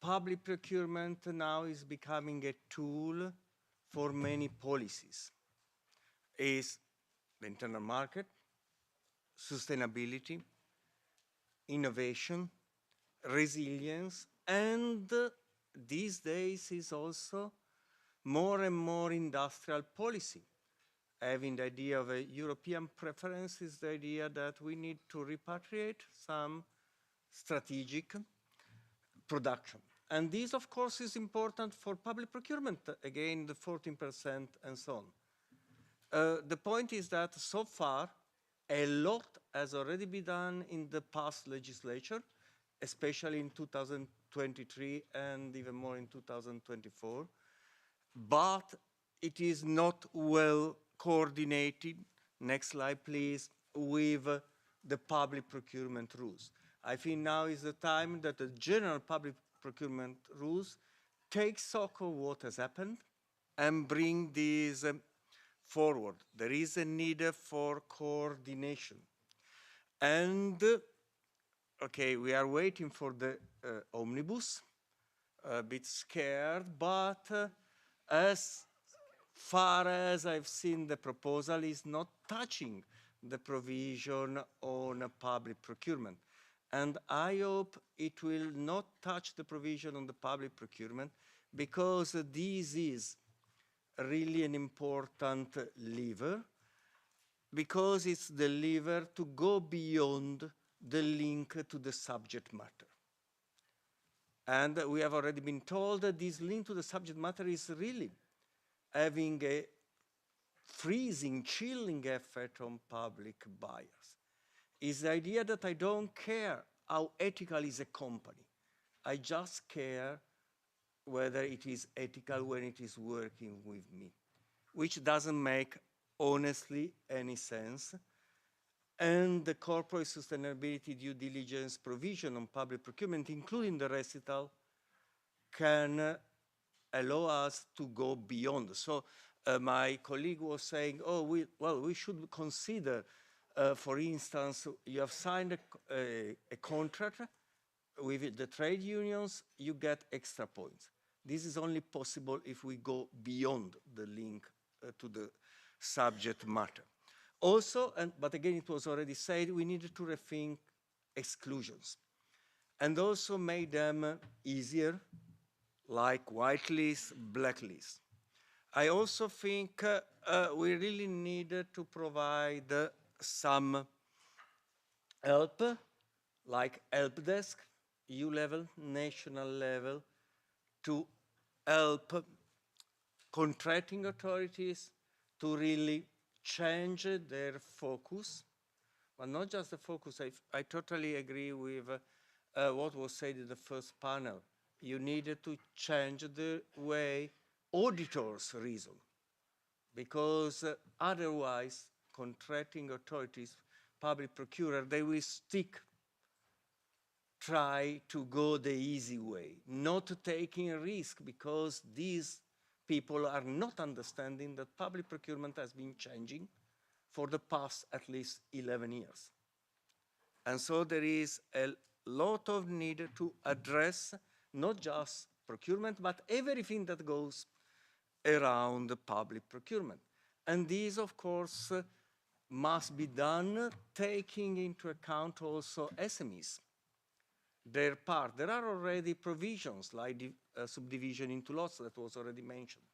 public procurement now is becoming a tool for many policies. It's the internal market, sustainability, innovation, resilience, and these days is also more and more industrial policy. Having the idea of a European preference is the idea that we need to repatriate some strategic production. And this, of course, is important for public procurement, again, the 14% and so on. The point is that so far, a lot has already been done in the past legislature, especially in 2023 and even more in 2024. But it is not well coordinated, next slide please, with the public procurement rules. I think now is the time that the general public procurement rules take stock of what has happened and bring these forward. There is a need for coordination. And, okay, we are waiting for the omnibus, a bit scared, but as far as I've seen, the proposal is not touching the provision on public procurement. And I hope it will not touch the provision on the public procurement, because this is really an important lever, because it's the lever to go beyond the link to the subject matter. And we have already been told that this link to the subject matter is really having a freezing, chilling effect on public buyers. Is the idea that I don't care how ethical is a company. I just care whether it is ethical when it is working with me, which doesn't make, honestly, any sense. And the corporate sustainability due diligence provision on public procurement, including the recital, can allow us to go beyond. So my colleague was saying, oh, we should consider, for instance, you have signed a contract with the trade unions, you get extra points. This is only possible if we go beyond the link to the subject matter. Also, but again, it was already said, we needed to rethink exclusions. and also made them easier, like whitelist, blacklist. I also think we really need to provide some help, like help desk, EU level, national level, to help contracting authorities to really change their focus, but not just the focus. I totally agree with what was said in the first panel. You needed to change the way auditors reason, because otherwise contracting authorities, public procurer, they will try to go the easy way, not taking a risk, because these people are not understanding that public procurement has been changing for the past at least 11 years. And so there is a lot of need to address not just procurement, but everything that goes around the public procurement. And these, of course, must be done taking into account also SMEs, their part. There are already provisions like subdivision into lots that was already mentioned.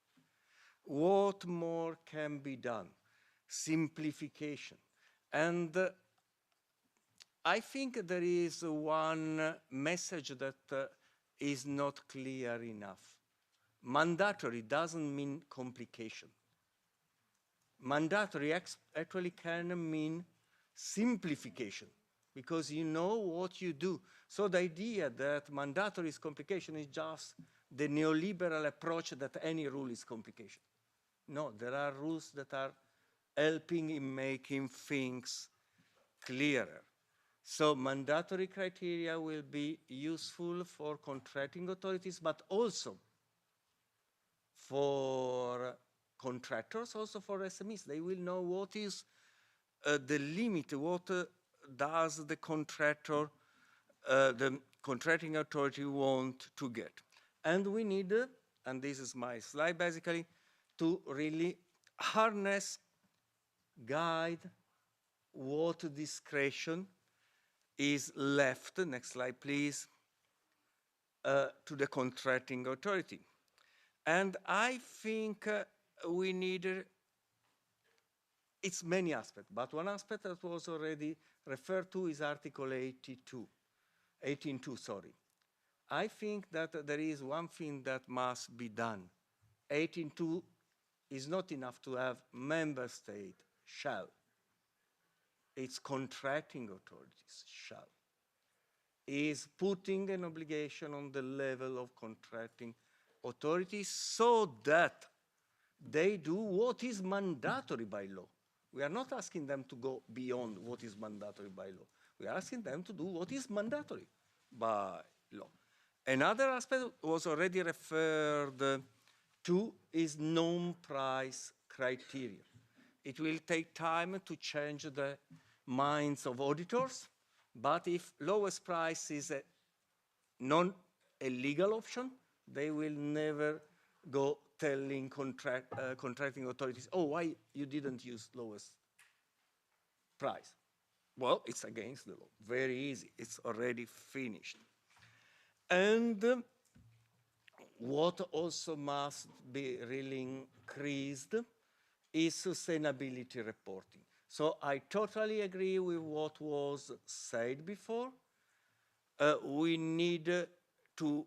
What more can be done? Simplification. And I think there is one message that is not clear enough. Mandatory doesn't mean complication. Mandatory actually can mean simplification, because you know what you do. So the idea that mandatory is complication is just the neoliberal approach that any rule is complication. No, there are rules that are helping in making things clearer. So mandatory criteria will be useful for contracting authorities, but also for contractors, also for SMEs. They will know what is the limit, what does the contractor, the contracting authority want to get. And we need, and this is my slide basically, to really harness, guide what discretion is left, next slide please, to the contracting authority. And I think we need, it's many aspects, but one aspect that was already referred to is Article 18.2, sorry. I think that there is one thing that must be done. 18.2 is not enough to have member state shall. It's contracting authorities shall. Is putting an obligation on the level of contracting authorities so that they do what is mandatory by law. We are not asking them to go beyond what is mandatory by law. We are asking them to do what is mandatory by law. Another aspect was already referred to is non-price criteria. It will take time to change the minds of auditors, but if lowest price is a non-illegal option, they will never go telling contracting authorities, oh, why you didn't use lowest price? Well, it's against the law. Very easy. It's already finished. And what also must be really increased is sustainability reporting. So I totally agree with what was said before. We need to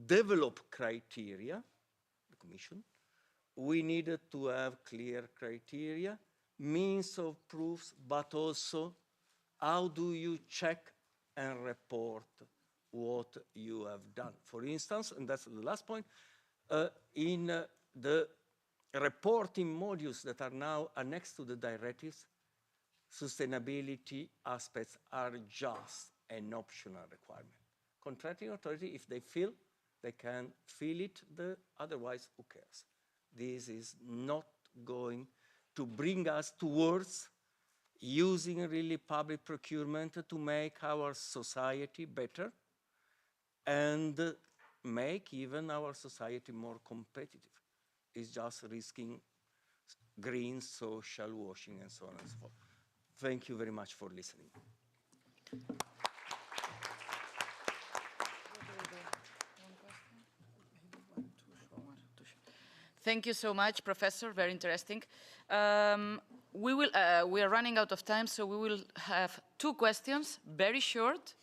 develop criteria, the Commission. We need to have clear criteria, means of proofs, but also how do you check and report what you have done. For instance, and that's the last point, in the reporting modules that are now annexed to the directives, sustainability aspects are just an optional requirement. Contracting authority, if they feel, they can feel it, otherwise who cares? This is not going to bring us towards using really public procurement to make our society better and make even our society more competitive. It's just risking green social washing and so on and so forth. Thank you very much for listening. Thank you so much, Professor. Very interesting. We are running out of time, so we will have 2 questions, very short.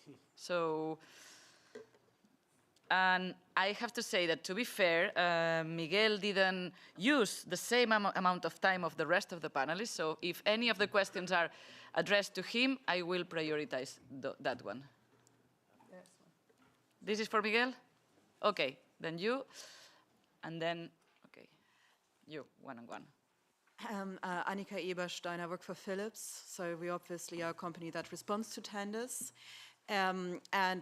And I have to say that, to be fair, Miguel didn't use the same amount of time of the rest of the panelists. So if any of the questions are addressed to him, I will prioritize that one. This is for Miguel? Okay, then you, and then, okay, you, one-on-one. Annika Eberstein, I work for Philips. So we obviously are a company that responds to tenders. And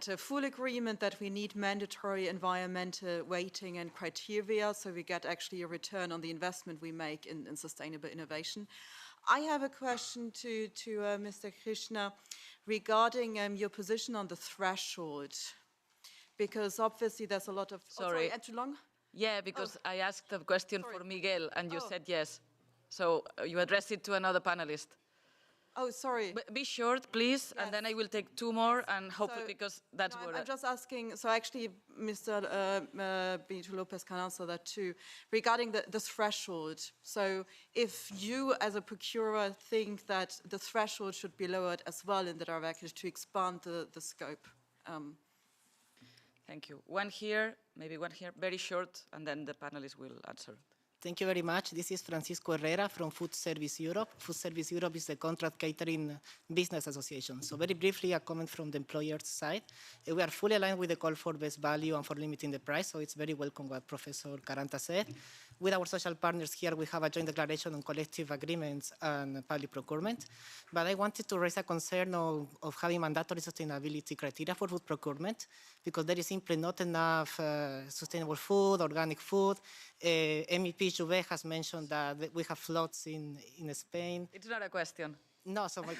a full agreement that we need mandatory environmental weighting and criteria, so we get actually a return on the investment we make in sustainable innovation. I have a question to Mr. Krishna regarding your position on the threshold, because obviously there's a lot of... Sorry. Too long? Yeah, because I asked a question for Miguel, and you said yes. So you addressed it to another panelist. Oh, sorry. Be short, please, and then I will take 2 more, and hopefully, because that's what... I'm just asking, so actually Mr. Benito Lopez can answer that too, regarding the threshold. So if you as a procurer think that the threshold should be lowered as well in the directive to expand the scope. Thank you. One here, maybe one here, very short, and then the panelists will answer. Thank you very much. This is Francisco Herrera from Food Service Europe. Food Service Europe is the contract catering business association. So very briefly, a comment from the employer's side. We are fully aligned with the call for best value and for limiting the price, so it's very welcome what Professor Caranta said. With our social partners here, we have a joint declaration on collective agreements and public procurement. But I wanted to raise a concern of having mandatory sustainability criteria for food procurement, because there is simply not enough sustainable food, organic food. MEP Jouvet has mentioned that we have floods in Spain. It's not a question. No, so my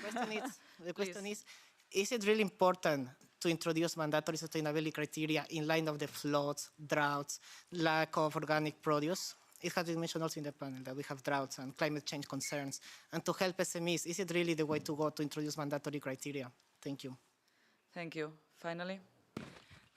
question is it really important to introduce mandatory sustainability criteria in line of the floods, droughts, lack of organic produce? It has been mentioned also in the panel that we have droughts and climate change concerns. And to help SMEs, is it really the way to go to introduce mandatory criteria? Thank you. Thank you. Finally.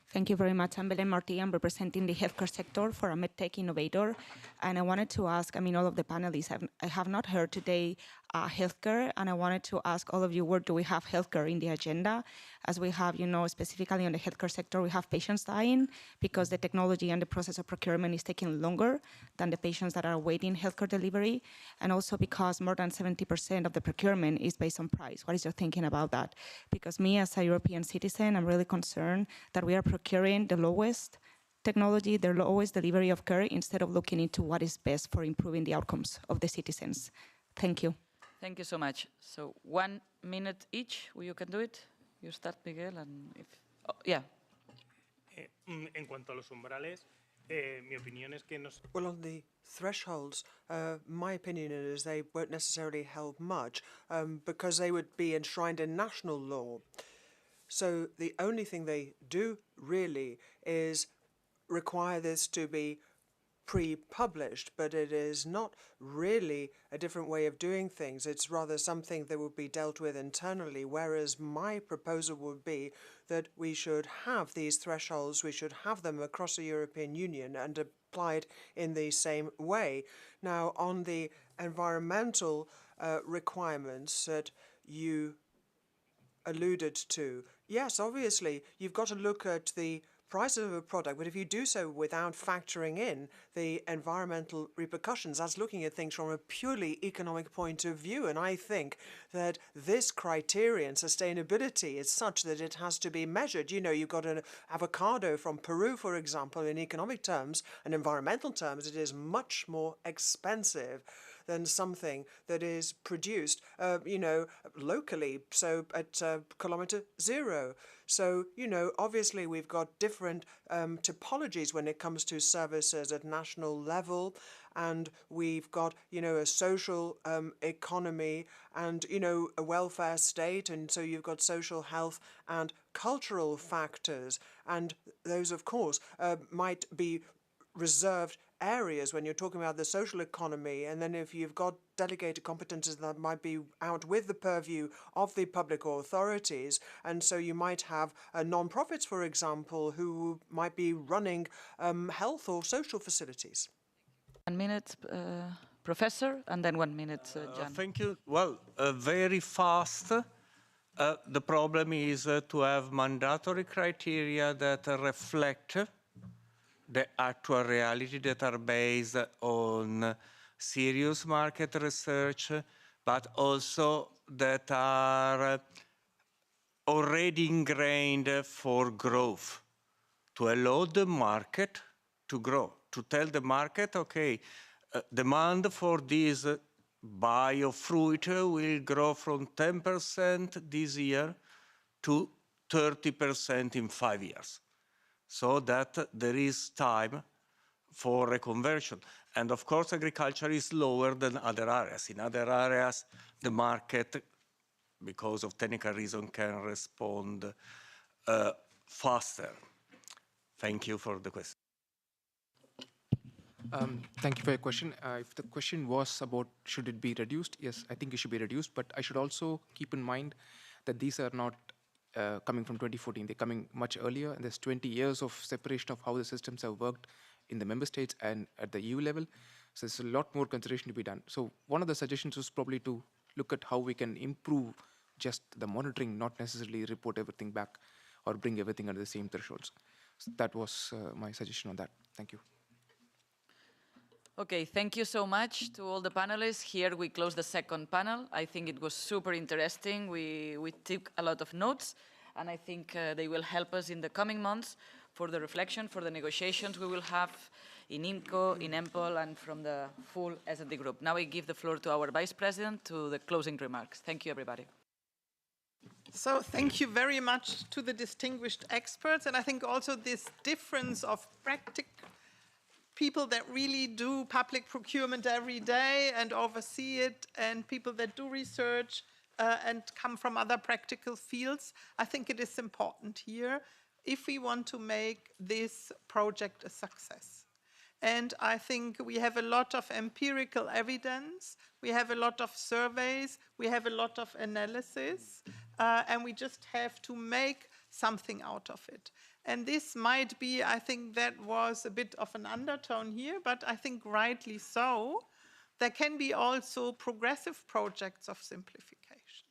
Thank you very much. I'm Belén Martí. I'm representing the healthcare sector for a medtech innovator. And I wanted to ask, all of the panelists, I have not heard today healthcare, and I wanted to ask all of you, where do we have healthcare in the agenda? As we have, specifically on the healthcare sector, we have patients dying because the technology and the process of procurement is taking longer than the patients that are awaiting healthcare delivery, and also because more than 70% of the procurement is based on price. What is your thinking about that? Because me, as a European citizen, I'm really concerned that we are procuring the lowest technology, the lowest delivery of care, instead of looking into what is best for improving the outcomes of the citizens. Thank you. Thank you so much. So 1 minute each, you can do it. You start, Miguel, and if... Oh, yeah. En cuanto a los umbrales, mi opinión es que nos... Well, on the thresholds, my opinion is they won't necessarily help much because they would be enshrined in national law. So the only thing they do really is require this to be pre-published, but it is not really a different way of doing things. It's rather something that would be dealt with internally, whereas my proposal would be that we should have these thresholds, we should have them across the European Union and applied in the same way. Now, on the environmental requirements that you alluded to, yes, obviously, you've got to look at the price of a product, but if you do so without factoring in the environmental repercussions, that's looking at things from a purely economic point of view. And I think that this criterion, sustainability, is such that it has to be measured. You've got an avocado from Peru, for example, in economic terms and environmental terms, it is much more expensive than something that is produced, locally, so at kilometer zero. So, obviously we've got different typologies when it comes to services at national level, and we've got, a social economy and, a welfare state, and so you've got social health and cultural factors, and those, of course, might be reserved areas when you're talking about the social economy, and then if you've got delegated competences that might be out with the purview of the public authorities, and so you might have non-profits, for example, who might be running health or social facilities. 1 minute, Professor, and then 1 minute, Jan. Thank you. Well, very fast. The problem is to have mandatory criteria that reflect the actual reality, that are based on serious market research, but also that are already ingrained for growth, to allow the market to grow, to tell the market, okay, demand for this biofruit will grow from 10% this year to 30% in 5 years, so that there is time for reconversion. And of course, agriculture is lower than other areas. In other areas, the market, because of technical reason, can respond faster. Thank you for the question. Thank you for your question. If the question was about should it be reduced, yes, I think it should be reduced, but I should also keep in mind that these are not coming from 2014. They're coming much earlier, and there's 20 years of separation of how the systems have worked in the member states and at the EU level. So there's a lot more consideration to be done. So one of the suggestions was probably to look at how we can improve just the monitoring, not necessarily report everything back or bring everything under the same thresholds. So that was my suggestion on that. Thank you. Okay, thank you so much to all the panelists. Here we close the second panel. I think it was super interesting. We took a lot of notes, and I think they will help us in the coming months for the reflection, for the negotiations we will have in IMCO, in EMPOL, and from the full S&D group. Now I give the floor to our Vice President to the closing remarks. Thank you, everybody. So thank you very much to the distinguished experts, and I think also this difference of people that really do public procurement every day and oversee it, and people that do research and come from other practical fields. I think it is important here if we want to make this project a success. And I think we have a lot of empirical evidence, we have a lot of surveys, we have a lot of analysis, and we just have to make something out of it. And this might be, I think that was a bit of an undertone here, but I think rightly so. There can be also progressive projects of simplification.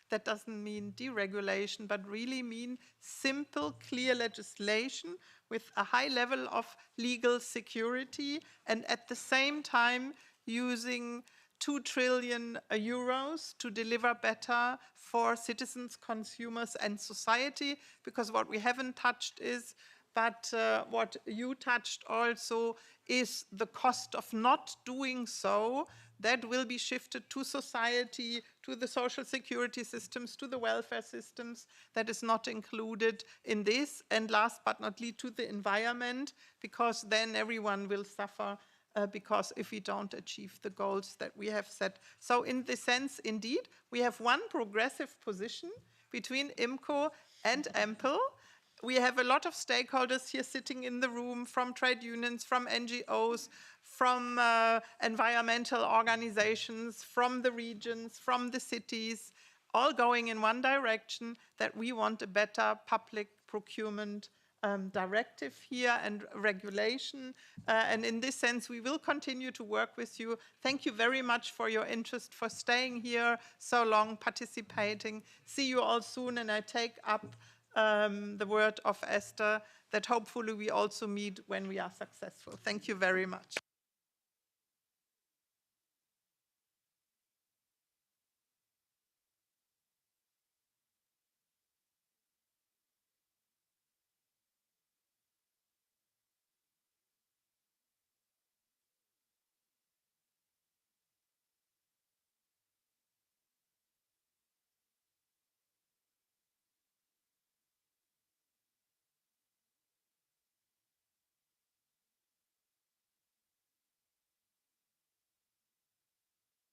That doesn't mean deregulation, but really mean simple, clear legislation with a high level of legal security, and at the same time using 2 trillion euros to deliver better for citizens, consumers, and society, because what we haven't touched is, but what you touched also is the cost of not doing so. That will be shifted to society, to the social security systems, to the welfare systems. That is not included in this. And last but not least, to the environment, because then everyone will suffer because if we don't achieve the goals that we have set. So in this sense, indeed, we have one progressive position between IMCO and EMPL. We have a lot of stakeholders here sitting in the room, from trade unions, from NGOs, from environmental organizations, from the regions, from the cities, all going in one direction, that we want a better public procurement directive here and regulation. And in this sense, we will continue to work with you. Thank you very much for your interest, for staying here so long, participating. See you all soon, and I take up the word of Esther, that hopefully we also meet when we are successful. Thank you very much.